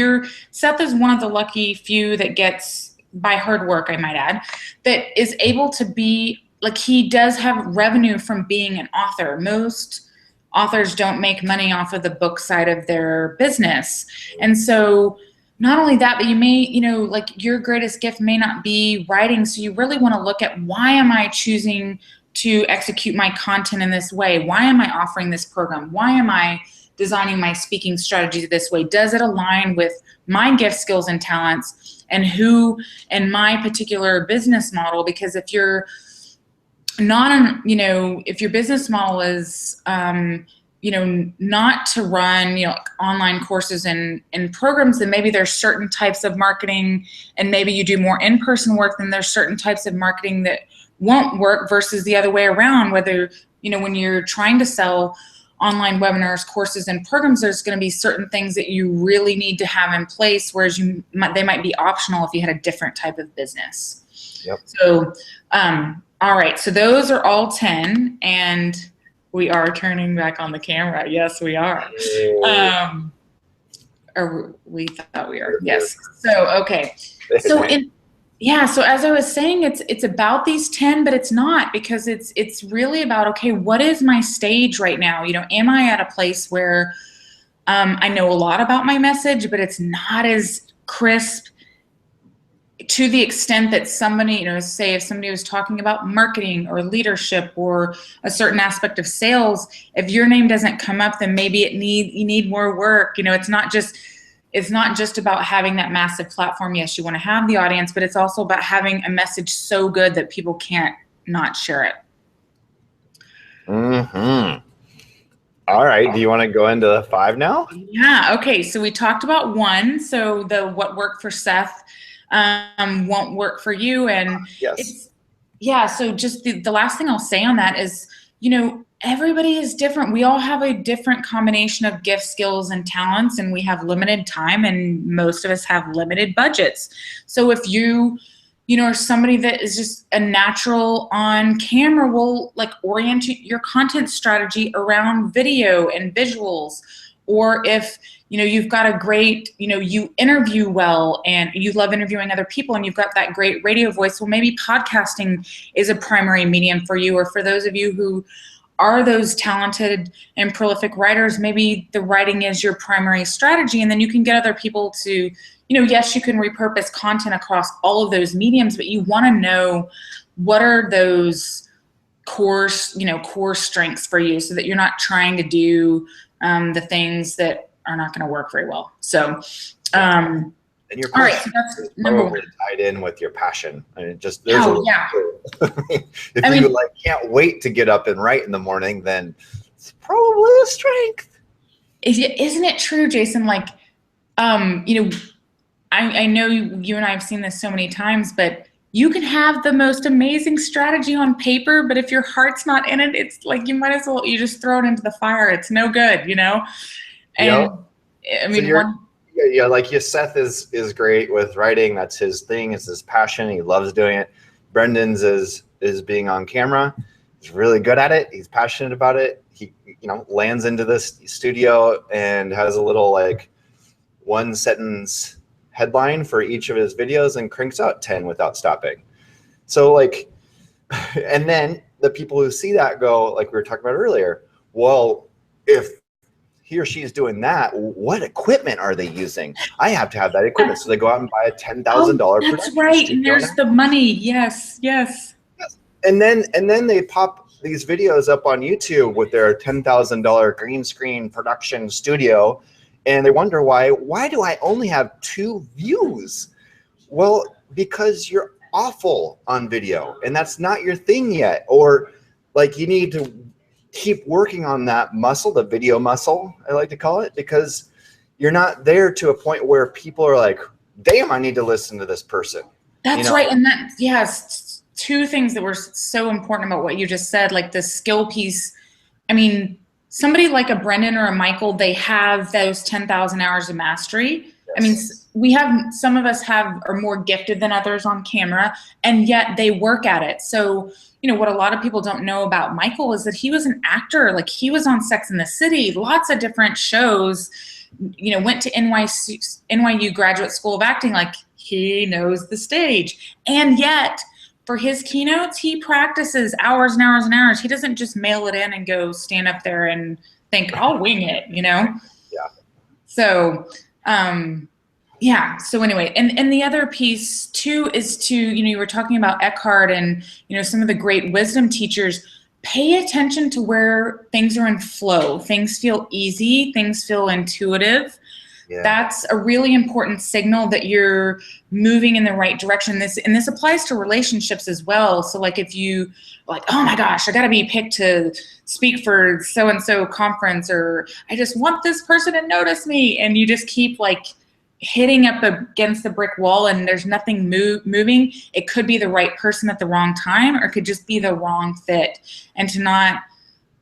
Seth is one of the lucky few that gets, by hard work, I might add, that is able to be, he does have revenue from being an author. Most authors don't make money off of the book side of their business. And so not only that, but you may, you know, like your greatest gift may not be writing. So you really want to look at, why am I choosing to execute my content in this way? Why am I offering this program? Why am I designing my speaking strategy this way? Does it align with my gift, skills, and talents, and who and my particular business model? Because if you're not, you know, if your business model is, you know, not to run, you know, online courses and programs, then maybe there's certain types of marketing, and maybe you do more in-person work, then there's certain types of marketing that won't work, versus the other way around. Whether, you know, when you're trying to sell online webinars, courses, and programs, there's going to be certain things that you really need to have in place, whereas they might be optional if you had a different type of business. Yep. So, all right. So those are all 10, and we are turning back on the camera. Yes, we are. Or we thought we are. Yes. So, okay. So so as I was saying, it's about these 10, but it's not, because it's really about, okay, what is my stage right now? You know, am I at a place where I know a lot about my message, but it's not as crisp to the extent that somebody, you know, say if somebody was talking about marketing or leadership or a certain aspect of sales, if your name doesn't come up, then maybe you need more work. You know, it's not just about having that massive platform. Yes, you want to have the audience, but it's also about having a message so good that people can't not share it. Mm-hmm. All right. Do you want to go into the 5 now? Yeah. Okay. So we talked about 1. So the what worked for Seth won't work for you. And yes. So just the last thing I'll say on that is, you know, everybody is different. We all have a different combination of gifts, skills, and talents, and we have limited time, and most of us have limited budgets. So if you know, are somebody that is just a natural on camera, will like orient your content strategy around video and visuals. Or if, you know, you've got a great, you know, you interview well and you love interviewing other people and you've got that great radio voice, well, maybe podcasting is a primary medium for you. Or for those of you who are those talented and prolific writers, maybe the writing is your primary strategy, and then you can get other people to, you know, yes, you can repurpose content across all of those mediums, but you want to know what are those core strengths for you, so that you're not trying to do the things that are not going to work very well. So, and your all right, so that's number 1. Tied in with your passion. I mean, just if you like can't wait to get up and write in the morning, then it's probably a strength. Isn't it true, Jason? Like, you know, I know you and I have seen this so many times, but you can have the most amazing strategy on paper, but if your heart's not in it, it's like you might as well, you just throw it into the fire. It's no good, you know? And I mean, so like Seth is great with writing. That's his thing. It's his passion. He loves doing it. Brendon's is being on camera. He's really good at it. He's passionate about it. He, you know, lands into this studio and has a little like 1-sentence headline for each of his videos and cranks out 10 without stopping. So like, and then the people who see that go, like we were talking about earlier, well, if he or she is doing that, what equipment are they using? I have to have that equipment. So they go out and buy a $10,000 That's right. And there's the money. Yes. And then they pop these videos up on YouTube with their $10,000 green screen production studio, and they wonder why do I only have 2 views? Well, because you're awful on video and that's not your thing yet. Or like you need to keep working on that muscle, the video muscle, I like to call it, because you're not there to a point where people are like, damn, I need to listen to this person. That's right. And that, yes, 2 things that were so important about what you just said, like the skill piece. I mean, somebody like a Brendon or a Michael, they have those 10,000 hours of mastery. Yes. I mean, some of us are more gifted than others on camera, and yet they work at it. So, you know, what a lot of people don't know about Michael is that he was an actor. Like, he was on Sex and the City, lots of different shows, you know, went to NYU Graduate School of Acting. Like, he knows the stage. And yet, for his keynotes, he practices hours and hours and hours. He doesn't just mail it in and go stand up there and think I'll wing it, you know? Yeah. So, yeah. So anyway, and the other piece too is to, you were talking about Eckhart and, some of the great wisdom teachers. Pay attention to where things are in flow. Things feel easy. Things feel intuitive. Yeah. That's a really important signal that you're moving in the right direction. This applies to relationships as well. So like if you like, oh my gosh, I got to be picked to speak for so-and-so conference, or I just want this person to notice me. And you just keep like hitting up against the brick wall and there's nothing moving. It could be the right person at the wrong time, or it could just be the wrong fit. And to not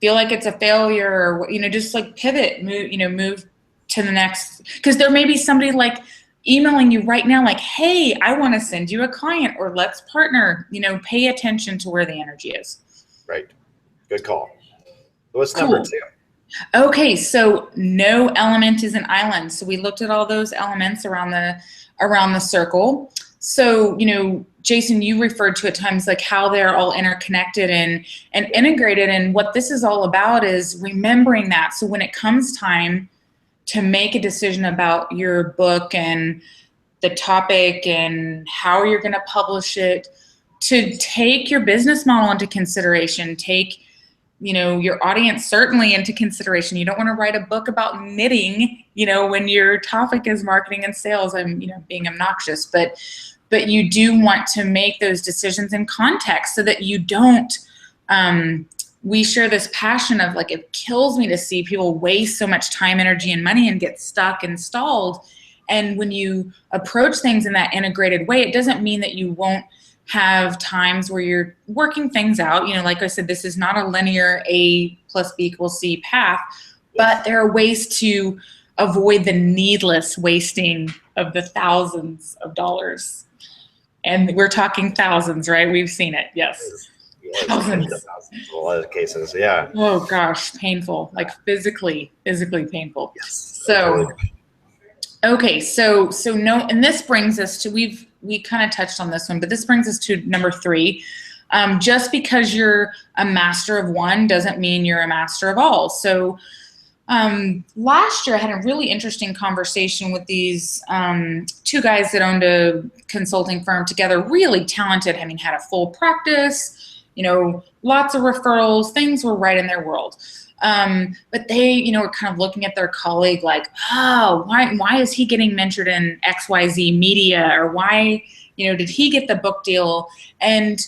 feel like it's a failure, or, just like pivot, move to the next, because there may be somebody like emailing you right now, like, hey, I want to send you a client, or let's partner. Pay attention to where the energy is. Right. Good call. What's Cool. number 2? Okay, so no element is an island. So we looked at all those elements around the circle. So, Jason, you referred to at times like how they're all interconnected and integrated. And what this is all about is remembering that. So when it comes time to make a decision about your book and the topic and how you're going to publish it, to take your business model into consideration, take your audience certainly into consideration. You don't want to write a book about knitting, when your topic is marketing and sales. I'm, being obnoxious, but you do want to make those decisions in context so that you don't, we share this passion of like, it kills me to see people waste so much time, energy, and money and get stuck and stalled. And when you approach things in that integrated way, it doesn't mean that you won't have times where you're working things out. Like I said, this is not a linear A plus B equals C path, but there are ways to avoid the needless wasting of the thousands of dollars. And we're talking thousands, right? We've seen it. Yes. Thousands. In a lot of cases. Yeah. Oh gosh, painful, like physically painful. Yes. So, okay. So no, and this brings us to, we kind of touched on this one, but this brings us to number 3. Just because you're a master of one doesn't mean you're a master of all. So last year I had a really interesting conversation with these 2 guys that owned a consulting firm together, really talented, had a full practice, lots of referrals, things were right in their world. But they, were kind of looking at their colleague like, oh, why is he getting mentored in XYZ media? Or why, did he get the book deal? And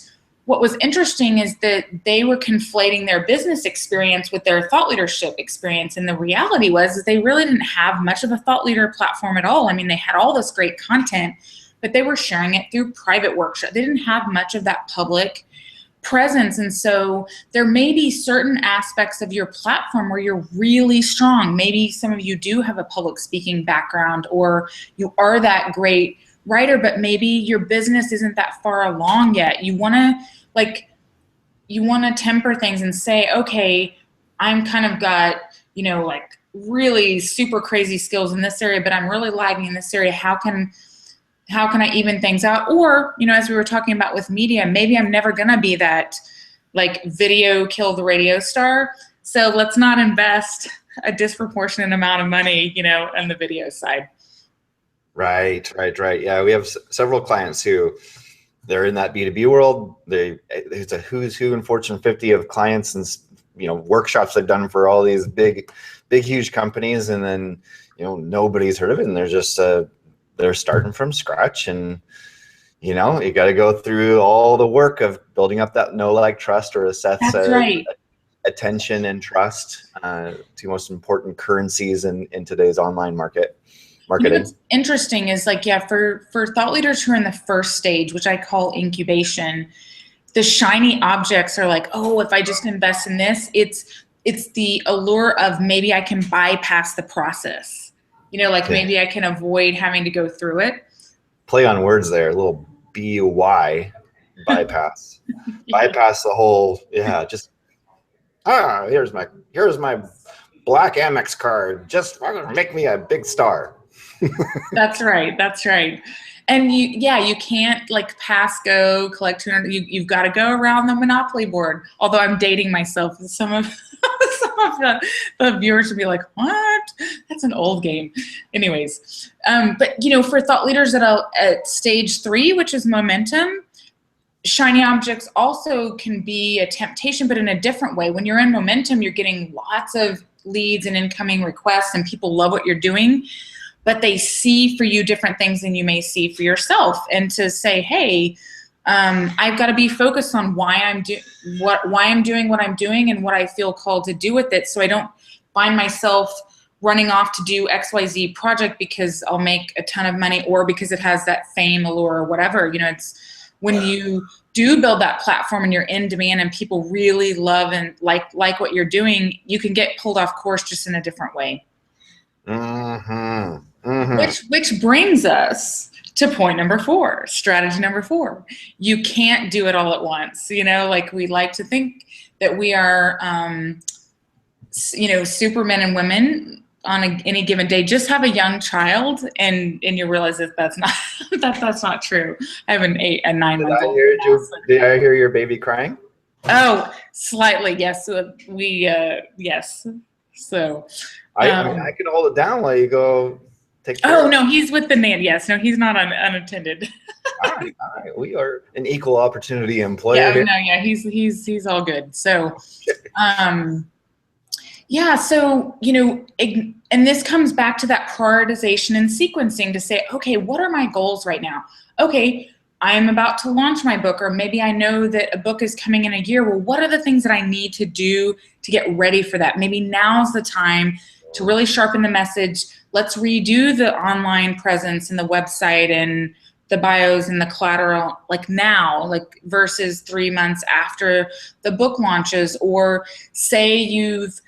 what was interesting is that they were conflating their business experience with their thought leadership experience. And the reality was that they really didn't have much of a thought leader platform at all. They had all this great content, but they were sharing it through private workshops. They didn't have much of that public presence. And so there may be certain aspects of your platform where you're really strong. Maybe some of you do have a public speaking background, or you are that great writer, but maybe your business isn't that far along yet. You want to temper things and say, okay, I'm kind of got, like really super crazy skills in this area, but I'm really lagging in this area. How can I even things out? Or, as we were talking about with media, maybe I'm never going to be that like video kill the radio star. So let's not invest a disproportionate amount of money, on the video side. Right. Yeah, we have several clients who they're in that B2B world. It's a who's who in Fortune 50 of clients and, workshops they've done for all these big, huge companies. And then, nobody's heard of it. And they're just, they're starting from scratch, and you got to go through all the work of building up that know, like, trust, or as Seth said, right. Attention and trust, 2 most important currencies in today's online marketing. What's interesting is for thought leaders who are in the first stage, which I call incubation, the shiny objects are like, oh, if I just invest in this, it's the allure of maybe I can bypass the process. Maybe I can avoid having to go through it. Play on words there, a little BY, bypass. Bypass the whole, just, here's my black Amex card. Just make me a big star. That's right. That's right. And you can't like pass go, collect 200. You've got to go around the Monopoly board. Although I'm dating myself. Some of the viewers would be like, what? That's an old game. Anyways, but for thought leaders at stage 3, which is momentum, shiny objects also can be a temptation, but in a different way. When you're in momentum, you're getting lots of leads and incoming requests, and people love what you're doing, but they see for you different things than you may see for yourself. And to say, hey, I've got to be focused on why I'm doing what I'm doing and what I feel called to do with it, so I don't find myself running off to do XYZ project because I'll make a ton of money or because it has that fame allure or whatever. It's when you do build that platform and you're in demand and people really love and like what you're doing, you can get pulled off course just in a different way. Mm-hmm. Mm-hmm. Which brings us to point number 4, strategy number 4. You can't do it all at once. Like we like to think that we are, supermen and women on any given day. Just have a young child and you realize that that's not true. I have a 9-month-old. Did I hear your baby crying? Oh, slightly, yes. Yes. So I mean, I can hold it down while you go take care. Oh, no, he's with the nan. Yes, no, he's not unattended. All right. We are an equal opportunity employer here. No, yeah, he's all good. So, yeah, so, and this comes back to that prioritization and sequencing to say, okay, what are my goals right now? Okay, I'm about to launch my book, or maybe I know that a book is coming in a year. Well, what are the things that I need to do to get ready for that? Maybe now's the time to really sharpen the message. Let's redo the online presence and the website and the bios and the collateral like now, like versus 3 months after the book launches. Or say you've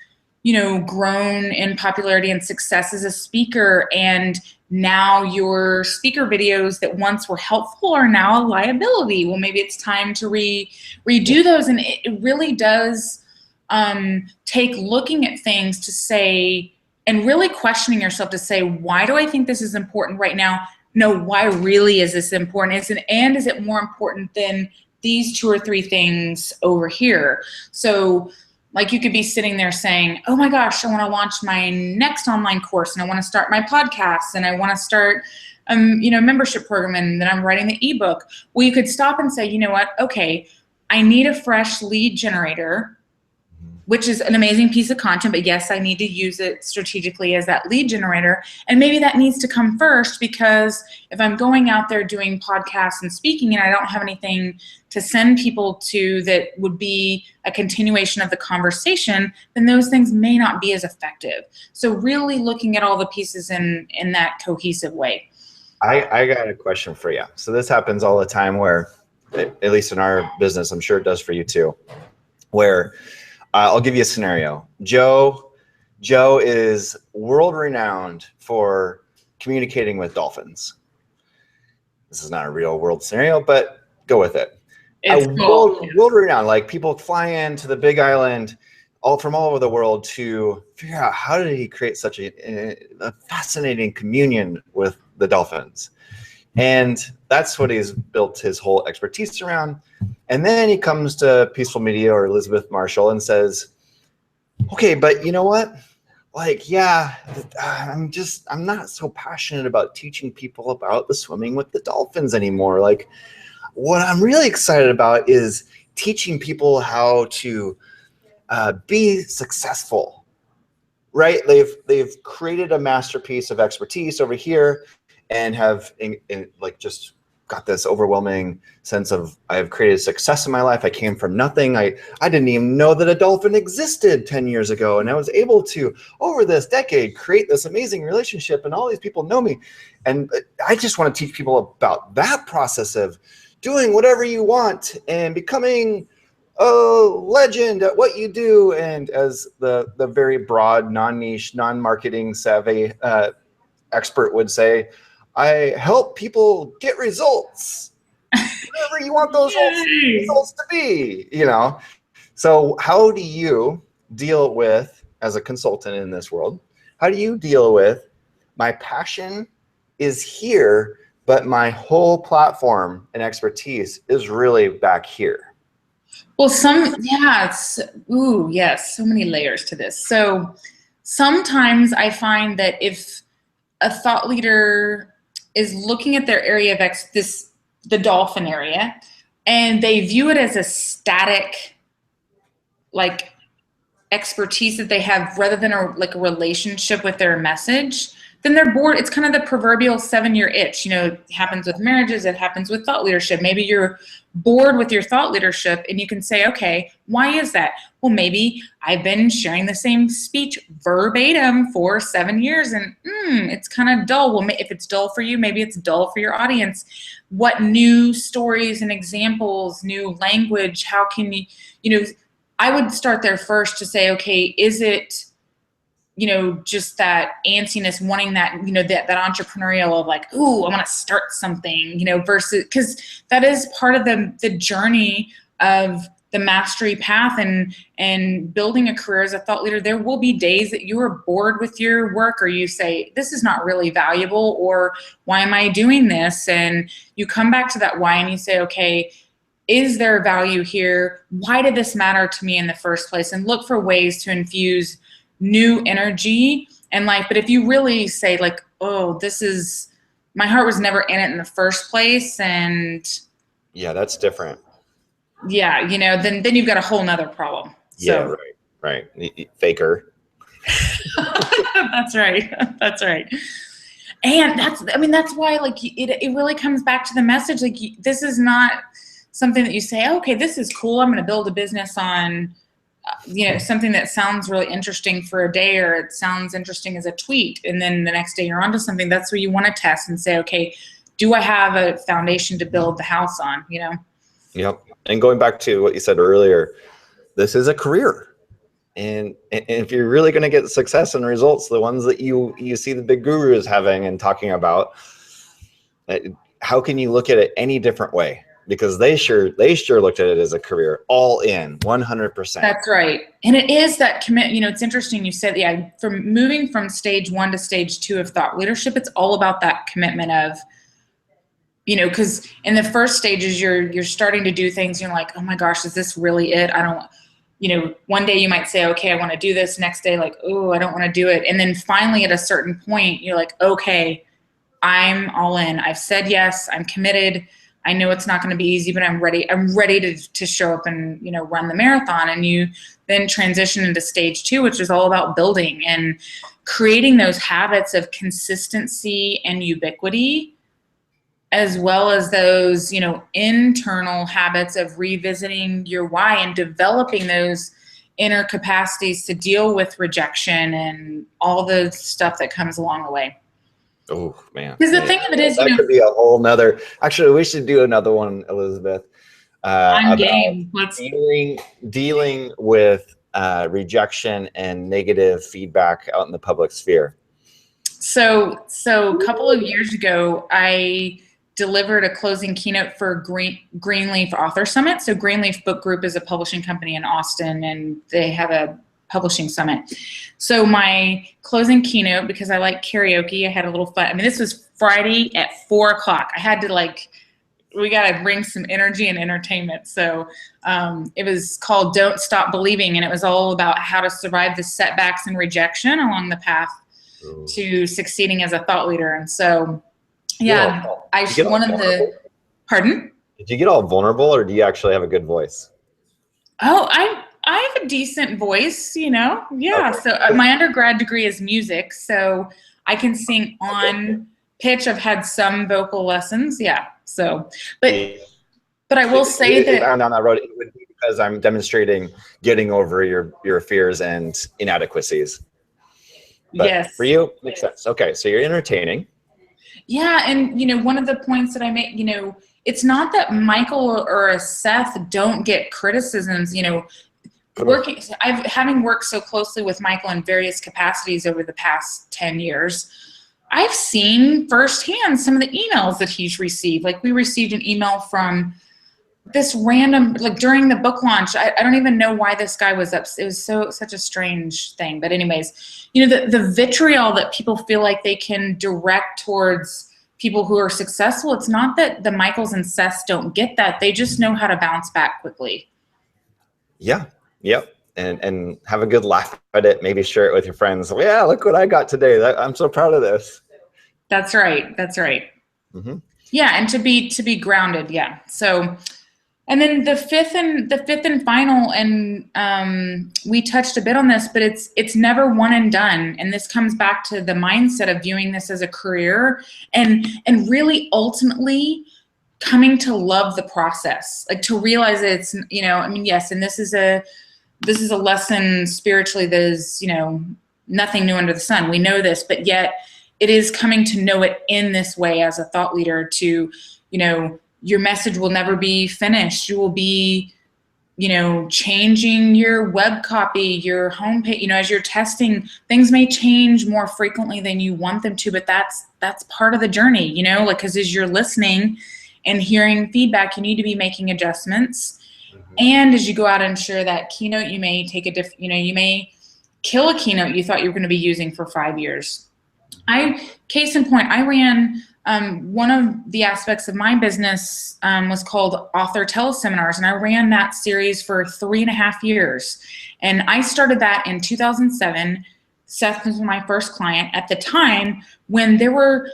grown in popularity and success as a speaker, and now your speaker videos that once were helpful are now a liability. Well, maybe it's time to redo those. And it really does take looking at things to say, and really questioning yourself to say, why do I think this is important right now? No, why really is this important? Is it more important than these 2 or 3 things over here? So like you could be sitting there saying, oh my gosh, I want to launch my next online course, and I want to start my podcast, and I want to start membership program, and then I'm writing the ebook. Well, you could stop and say, you know what? Okay, I need a fresh lead generator, which is an amazing piece of content, but yes, I need to use it strategically as that lead generator. And maybe that needs to come first, because if I'm going out there doing podcasts and speaking and I don't have anything to send people to that would be a continuation of the conversation, then those things may not be as effective. So really looking at all the pieces in that cohesive way. I got a question for you. So this happens all the time where, at least in our business, I'm sure it does for you too, where I'll give you a scenario. Joe is world-renowned for communicating with dolphins. This is not a real world scenario, but go with it. World-renowned, like people fly into the Big Island from all over the world to figure out how did he create such a fascinating communion with the dolphins. And that's what he's built his whole expertise around. And then he comes to Peaceful Media or Elizabeth Marshall and says, okay, but you know what? Like, yeah, I'm not so passionate about teaching people about the swimming with the dolphins anymore. Like, what I'm really excited about is teaching people how to be successful, right? They've created a masterpiece of expertise over here and have like just got this overwhelming sense of I have created success in my life. I came from nothing. I didn't even know that a dolphin existed 10 years ago. And I was able to, over this decade, create this amazing relationship, and all these people know me. And I just want to teach people about that process of doing whatever you want and becoming a legend at what you do. And as the very broad, non-niche, non-marketing savvy expert would say, I help people get results, whatever you want those results to be, So how do you deal with, as a consultant in this world, how do you deal with my passion is here, but my whole platform and expertise is really back here. Well, yes, so many layers to this. So sometimes I find that if a thought leader is looking at their area of the dolphin area, and they view it as a static, like, expertise that they have rather than a relationship with their message, then they're bored. It's kind of the proverbial 7-year itch. It happens with marriages. It happens with thought leadership. Maybe you're bored with your thought leadership, and you can say, okay, why is that? Well, maybe I've been sharing the same speech verbatim for 7 years, and it's kind of dull. Well, if it's dull for you, maybe it's dull for your audience. What new stories and examples, new language, how can you, I would start there first to say, okay, is it, just that antsiness, wanting that, that entrepreneurial of like, ooh, I want to start something, versus, because that is part of the journey of the mastery path and building a career as a thought leader. There will be days that you are bored with your work, or you say, this is not really valuable, or why am I doing this? And you come back to that why, and you say, okay, is there value here? Why did this matter to me in the first place? And look for ways to infuse new energy and life. But if you really say like, oh, my heart was never in it in the first place, and yeah, that's different. Yeah, then you've got a whole nother problem. Yeah, right. Faker. That's right. And that's why, like, it really comes back to the message. Like, this is not something that you say, okay, this is cool, I'm going to build a business on, something that sounds really interesting for a day, or it sounds interesting as a tweet, and then the next day you're onto something. That's where you want to test and say, okay, do I have a foundation to build the house on? Yep. And going back to what you said earlier, this is a career. And if you're really going to get success and results, the ones that you see the big gurus having and talking about, how can you look at it any different way? Because they sure looked at it as a career, all in, 100%. That's right. And it is that commit. It's interesting you said, from moving from stage 1 to stage 2 of thought leadership, it's all about that commitment of, because in the first stages, you're starting to do things, you're like, oh my gosh, is this really it? I don't, one day you might say, okay, I want to do this. Next day, like, oh, I don't want to do it. And then finally at a certain point, you're like, okay, I'm all in. I've said yes, I'm committed. I know it's not going to be easy, but I'm ready. I'm ready to show up and, run the marathon. And you then transition into stage 2, which is all about building and creating those habits of consistency and ubiquity, as well as those, internal habits of revisiting your why and developing those inner capacities to deal with rejection and all the stuff that comes along the way. Oh man! Because the thing of it is, that could be a whole nother. Actually, we should do another one, Elizabeth. I'm game. Let's dealing with rejection and negative feedback out in the public sphere. So a couple of years ago, I delivered a closing keynote for Greenleaf Author Summit. So Greenleaf Book Group is a publishing company in Austin, and they have a publishing summit. So my closing keynote, because I like karaoke, I had a little fun. This was Friday at 4:00. I had to we got to bring some energy and entertainment. So it was called Don't Stop Believing. And it was all about how to survive the setbacks and rejection along the path to succeeding as a thought leader. And so, pardon? Did you get all vulnerable, or do you actually have a good voice? Oh, I have a decent voice, Yeah. Okay. So my undergrad degree is music, so I can sing on pitch. I've had some vocal lessons. Yeah. So, but I will say that I'm down that road, it would be because I'm demonstrating getting over your fears and inadequacies. But yes. For you, makes sense. Okay. So you're entertaining. Yeah. And, one of the points that I make, it's not that Michael or a Seth don't get criticisms, having worked so closely with Michael in various capacities over the past 10 years, I've seen firsthand some of the emails that he's received. Like, we received an email from this random, like during the book launch, I don't even know why this guy was up. It was such a strange thing. But anyways, you know, the vitriol that people feel like they can direct towards people who are successful, it's not that the Michaels and Seths don't get that. They just know how to bounce back quickly. Yeah. Yep. And have a good laugh at it. Maybe share it with your friends. Well, yeah, look what I got today. I'm so proud of this. That's right. That's right. Mm-hmm. Yeah, and to be grounded. Yeah. So, and then the fifth and final, and we touched a bit on this, but it's never one and done. And this comes back to the mindset of viewing this as a career, and really ultimately coming to love the process, like to realize that it's, you know, I mean, yes, and this is a lesson spiritually that is, you know, nothing new under the sun. We know this, but yet it is coming to know it in this way as a thought leader to, you know, your message will never be finished. You will be, you know, changing your web copy, your homepage, you know, as you're testing, things may change more frequently than you want them to, but that's part of the journey, you know, like, because as you're listening and hearing feedback, you need to be making adjustments. And as you go out and share that keynote, you may take a different, you know, you may kill a keynote you thought you were going to be using for 5 years. Case in point, I ran, one of the aspects of my business was called Author Teleseminars, and I ran that series for 3.5 years. And I started that in 2007. Seth was my first client at the time when there were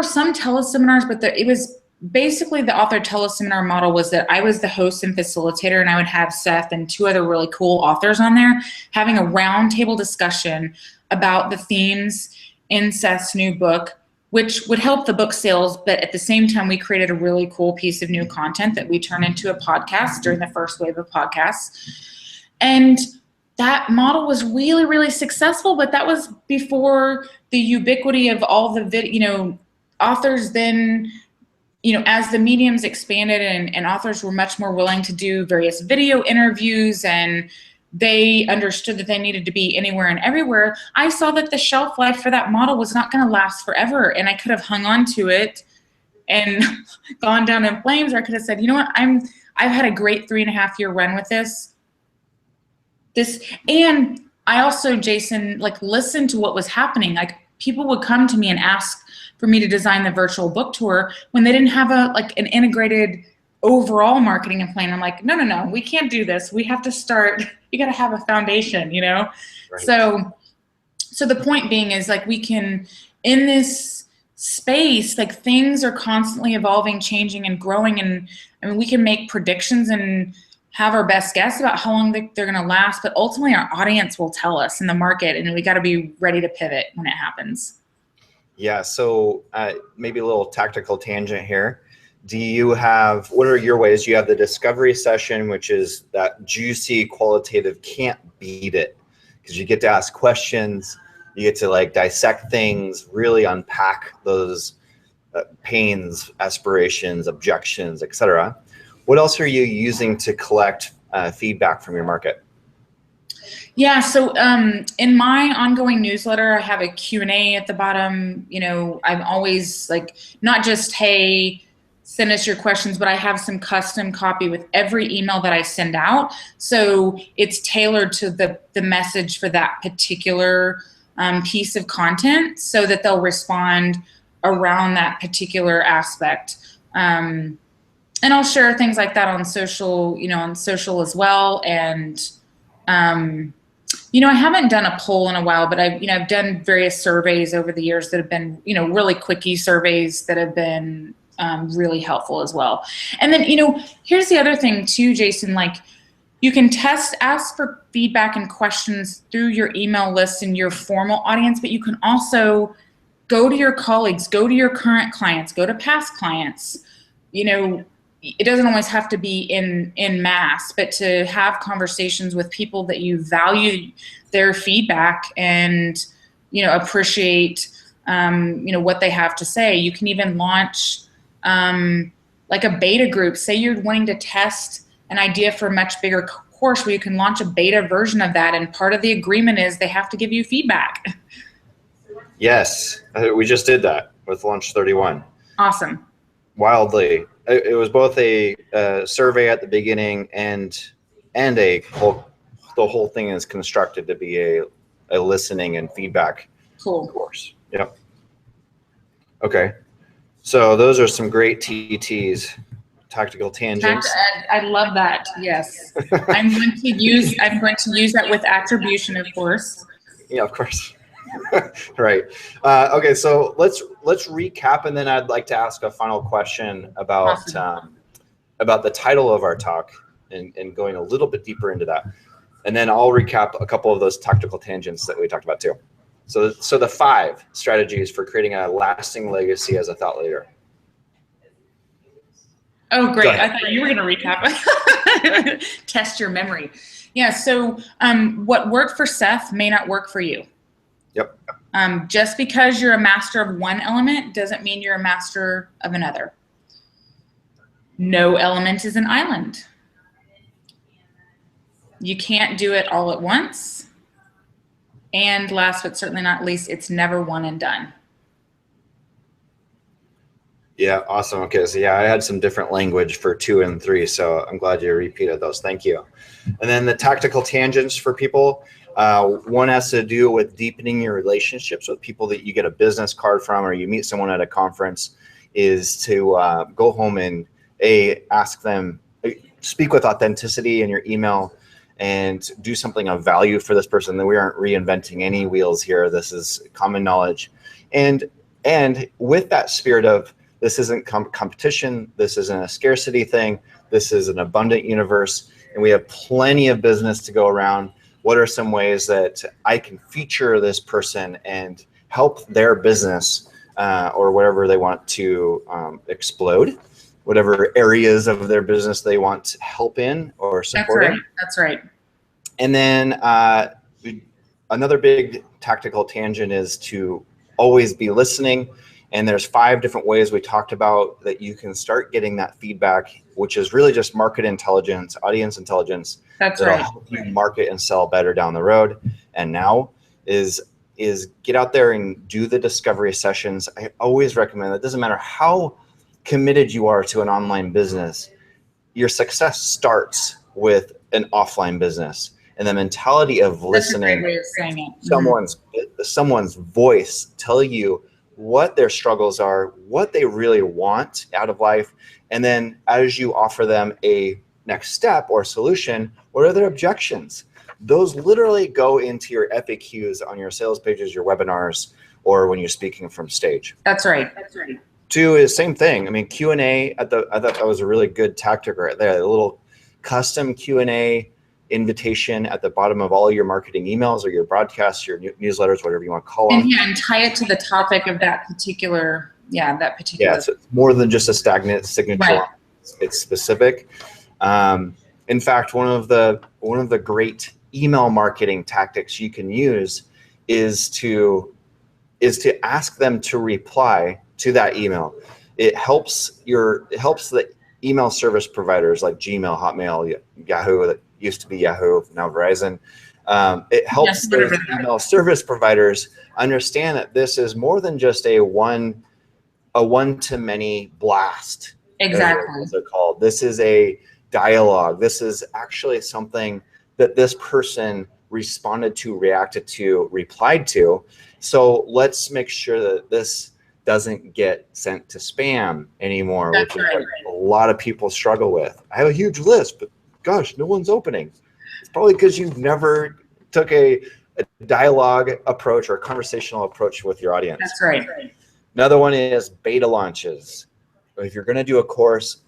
some teleseminars, but it was basically the author teleseminar model was that I was the host and facilitator, and I would have Seth and 2 other really cool authors on there having a roundtable discussion about the themes in Seth's new book, which would help the book sales. But at the same time, we created a really cool piece of new content that we turned into a podcast during the first wave of podcasts. And that model was really, really successful, but that was before the ubiquity of all the you know, authors then, you know, as the mediums expanded and authors were much more willing to do various video interviews, and they understood that they needed to be anywhere and everywhere, I saw that the shelf life for that model was not going to last forever. And I could have hung on to it and gone down in flames, or I could have said, you know what, I've had a great 3.5-year run with this. And I also, Jason, like, listened to what was happening. Like, people would come to me and ask for me to design the virtual book tour when they didn't have an integrated overall marketing plan. I'm like, no, we can't do this. We have to start, you got to have a foundation, you know? Right. So the point being is, like, we can, in this space, like, things are constantly evolving, changing, and growing. And I mean, we can make predictions and have our best guess about how long they're going to last, but ultimately our audience will tell us in the market, and we got to be ready to pivot when it happens. Yeah, so maybe a little tactical tangent here. What are your ways? You have the discovery session, which is that juicy, qualitative, can't beat it, because you get to ask questions, you get to, like, dissect things, really unpack those pains, aspirations, objections, etc. What else are you using to collect feedback from your market? Yeah, so in my ongoing newsletter, I have a Q&A at the bottom. You know, I'm always, like, not just, hey, send us your questions, but I have some custom copy with every email that I send out. So it's tailored to the message for that particular piece of content, so that they'll respond around that particular aspect. And I'll share things like that on social, you know, on social as well. And you know, I haven't done a poll in a while, but I've done various surveys over the years that have been, you know, really quickie surveys that have been really helpful as well. And then, you know, here's the other thing too, Jason, like, you can ask for feedback and questions through your email list and your formal audience, but you can also go to your colleagues, go to your current clients, go to past clients. You know, it doesn't always have to be in mass, but to have conversations with people that you value their feedback and, you know, appreciate, you know, what they have to say. You can even launch like a beta group. Say you're wanting to test an idea for a much bigger course, where you can launch a beta version of that. And part of the agreement is they have to give you feedback. Yes, we just did that with Launch 31. Awesome. wildly. It was both a survey at the beginning and the whole thing is constructed to be a listening and feedback course. Yep. Okay. So those are some great TTs, tactical tangents. I love that. Yes. I'm going to use that with attribution, of course. Yeah, of course. Right. Okay, so let's recap, and then I'd like to ask a final question about about the title of our talk and going a little bit deeper into that. And then I'll recap a couple of those tactical tangents that we talked about too. So the 5 strategies for creating a lasting legacy as a thought leader. Oh, great. I thought you were going to recap. Test your memory. Yeah, so what worked for Seth may not work for you. Yep. Just because you're a master of one element doesn't mean you're a master of another. No element is an island. You can't do it all at once. And last but certainly not least, it's never one and done. Yeah, awesome. Okay, so yeah, I had some different language for 2 and 3, so I'm glad you repeated those. Thank you. And then the tactical tangents for people. One has to do with deepening your relationships with people that you get a business card from or you meet someone at a conference, is to go home and ask them, speak with authenticity in your email and do something of value for this person. That we aren't reinventing any wheels here. This is common knowledge. And with that spirit of, this isn't competition, this isn't a scarcity thing, this is an abundant universe, and we have plenty of business to go around. What are some ways that I can feature this person and help their business or whatever they want to explode, whatever areas of their business they want help in or support in. That's right. And then another big tactical tangent is to always be listening. And there's 5 different ways we talked about that you can start getting that feedback, which is really just market intelligence, audience intelligence. That's that'll right. help you market and sell better down the road. And now is get out there and do the discovery sessions. I always recommend that. It doesn't matter how committed you are to an online business, your success starts with an offline business. And the mentality of listening, That's a great way of saying it. someone's voice tell you what their struggles are, what they really want out of life. And then as you offer them a next step or solution, what are their objections? Those literally go into your FAQs on your sales pages, your webinars, or when you're speaking from stage. That's right. 2 is same thing. I mean, Q&A, I thought that was a really good tactic right there. A little custom Q&A invitation at the bottom of all your marketing emails or your broadcasts, your newsletters, whatever you want to call them. And tie it to the topic of that particular. Yeah, so it's more than just a stagnant signature. Right. It's specific. In fact, one of the great email marketing tactics you can use is to ask them to reply to that email. It helps the email service providers like Gmail, Hotmail, Yahoo, that used to be Yahoo, now Verizon. It helps those email service providers understand that this is more than just a one-to-many blast. Exactly. As they're called. This is a dialogue. This is actually something that this person responded to, reacted to, replied to. So let's make sure that this doesn't get sent to spam anymore, which is what a lot of people struggle with. I have a huge list, but gosh, no one's opening. It's probably because you've never took a dialogue approach or a conversational approach with your audience. That's right. Another one is beta launches. If you're going to do a course,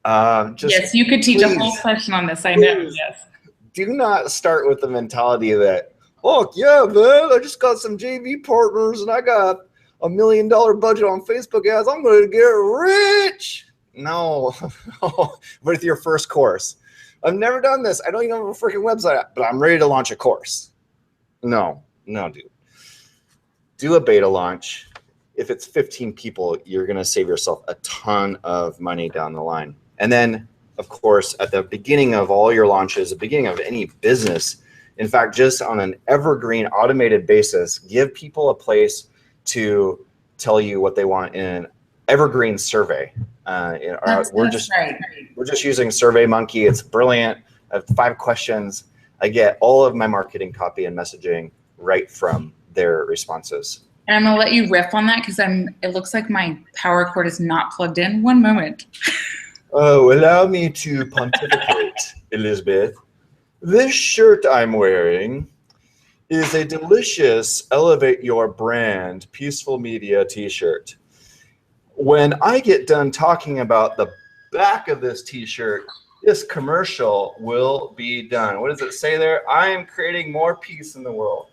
yes, you could teach a whole session on this. I know. Yes. Do not start with the mentality that, oh yeah, man, I just got some JV partners and I got $1 million budget on Facebook ads. I'm going to get rich. No, with your first course. I've never done this. I don't even have a freaking website, but I'm ready to launch a course. No, dude. Do a beta launch. If it's 15 people, you're going to save yourself a ton of money down the line. And then, of course, at the beginning of all your launches, the beginning of any business, in fact, just on an evergreen automated basis, give people a place to tell you what they want in an evergreen survey. We're just using SurveyMonkey. It's brilliant. I have 5 questions. I get all of my marketing copy and messaging right from their responses. And I'm gonna let you riff on that because it looks like my power cord is not plugged in. One moment. Oh, allow me to pontificate, Elizabeth. This shirt I'm wearing is a delicious Elevate Your Brand Peaceful Media t-shirt. When I get done talking about the back of this t-shirt, this commercial will be done. What does it say there? I am creating more peace in the world.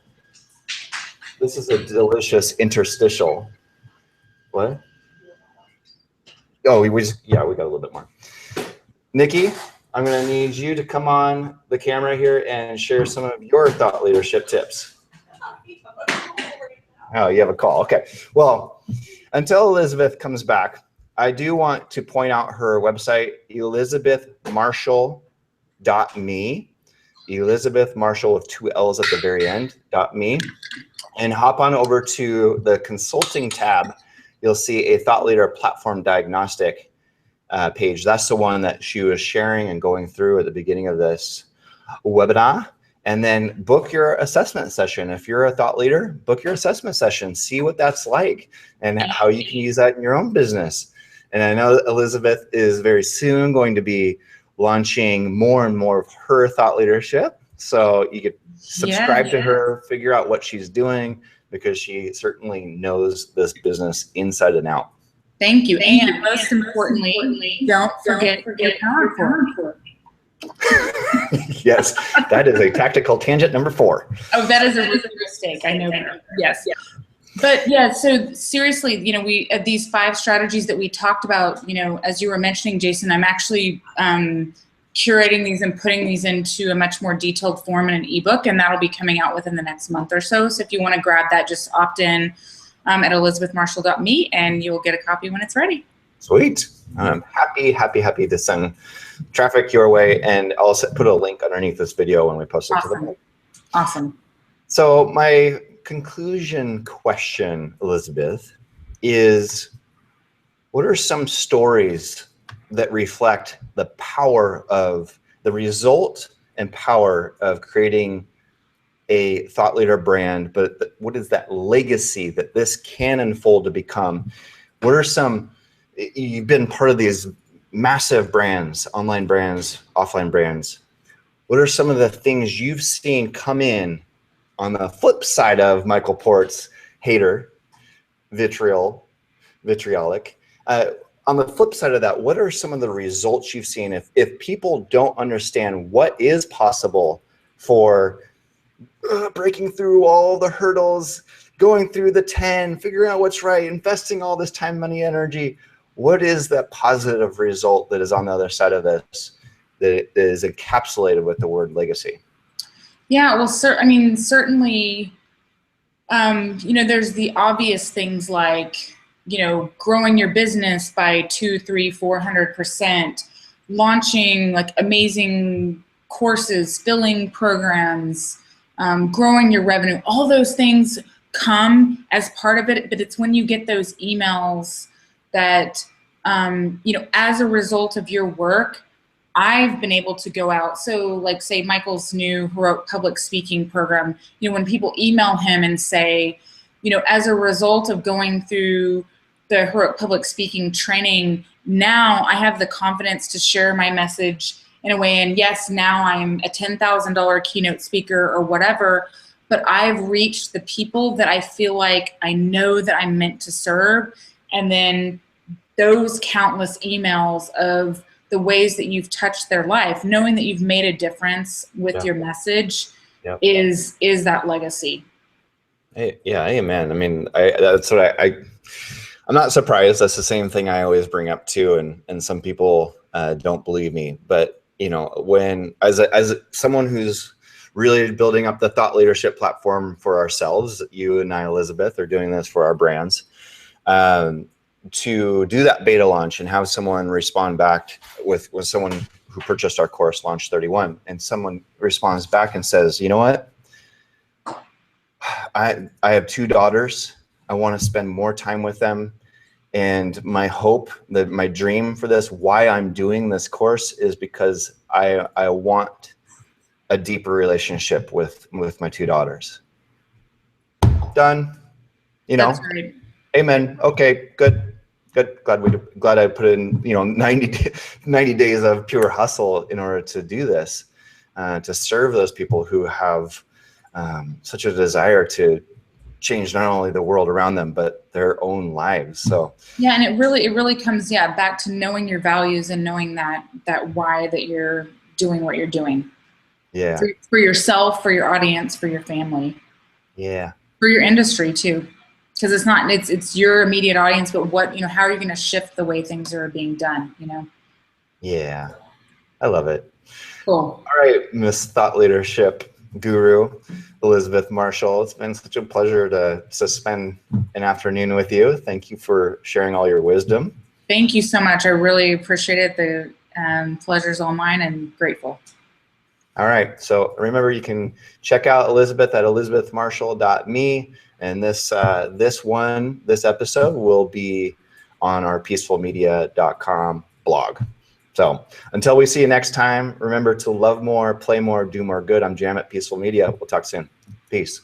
This is a delicious interstitial. What? Oh, we got a little bit more. Nikki, I'm going to need you to come on the camera here and share some of your thought leadership tips. Oh, you have a call. Okay. Well, until Elizabeth comes back, I do want to point out her website, elizabethmarshall.me, Elizabeth Marshall with 2 L's at the very end, .me, and hop on over to the consulting tab. You'll see a thought leader platform diagnostic page. That's the one that she was sharing and going through at the beginning of this webinar. And then book your assessment session. If you're a thought leader, book your assessment session. See what that's like and how you can use that in your own business. And I know Elizabeth is very soon going to be launching more and more of her thought leadership. So you could subscribe to her, figure out what she's doing, because she certainly knows this business inside and out. Thank you. And most importantly, don't forget your power cord. Yes, that is a tactical tangent number 4. Oh, that is a mistake. I know that. Yes. But yeah, so seriously, we these 5 strategies that we talked about, as you were mentioning, Jason, I'm actually curating these and putting these into a much more detailed form in an ebook, and that'll be coming out within the next month or so. So if you want to grab that, just opt in at elizabethmarshall.me and you'll get a copy when it's ready. Sweet. I'm happy to send traffic your way, and I'll put a link underneath this video when we post it to the blog. Awesome. So my conclusion question, Elizabeth, is what are some stories that reflect the power of the result and power of creating a thought leader brand, but what is that legacy that this can unfold to become? What are some, you've been part of these massive brands, online brands, offline brands. What are some of the things you've seen come in on the flip side of Michael Port's hater, vitriolic? On the flip side of that, what are some of the results you've seen if people don't understand what is possible for breaking through all the hurdles, going through the 10, figuring out what's right, investing all this time, money, energy? What is that positive result that is on the other side of this that is encapsulated with the word legacy? Yeah, well, certainly, there's the obvious things like, growing your business by 200, 300, 400%, launching like amazing courses, filling programs, growing your revenue. All those things come as part of it, but it's when you get those emails that, as a result of your work, I've been able to go out. So like say Michael's new heroic public speaking program, when people email him and say, as a result of going through the heroic public speaking training, now I have the confidence to share my message in a way. And yes, now I'm a $10,000 keynote speaker or whatever, but I've reached the people that I feel like I know that I'm meant to serve. And then those countless emails of the ways that you've touched their life, knowing that you've made a difference with your message is that legacy. Yeah, amen. I mean, that's what I'm not surprised. That's the same thing I always bring up too, and some people don't believe me. But when as someone who's really building up the thought leadership platform for ourselves, you and I, Elizabeth, are doing this for our brands. To do that beta launch and have someone respond back with someone who purchased our course, Launch 31, and someone responds back and says, you know what? I have 2 daughters. I want to spend more time with them. And my hope, that my dream for this, why I'm doing this course, is because I want a deeper relationship with my two daughters. Done. You know. That's great. Amen. Okay, good. Glad I put in 90 days of pure hustle in order to do this, to serve those people who have such a desire to change not only the world around them but their own lives. So yeah, and it really comes back to knowing your values and knowing that why that you're doing what you're doing. Yeah. For yourself, for your audience, for your family. Yeah. For your industry too. Because it's your immediate audience, but how are you going to shift the way things are being done, Yeah, I love it. Cool. All right, Miss Thought Leadership Guru, Elizabeth Marshall, it's been such a pleasure to spend an afternoon with you. Thank you for sharing all your wisdom. Thank you so much. I really appreciate it. The pleasure's all mine, and grateful. All right, so remember, you can check out Elizabeth at elizabethmarshall.me. And this episode will be on our peacefulmedia.com blog. So until we see you next time, remember to love more, play more, do more good. I'm Jam at Peaceful Media. We'll talk soon. Peace.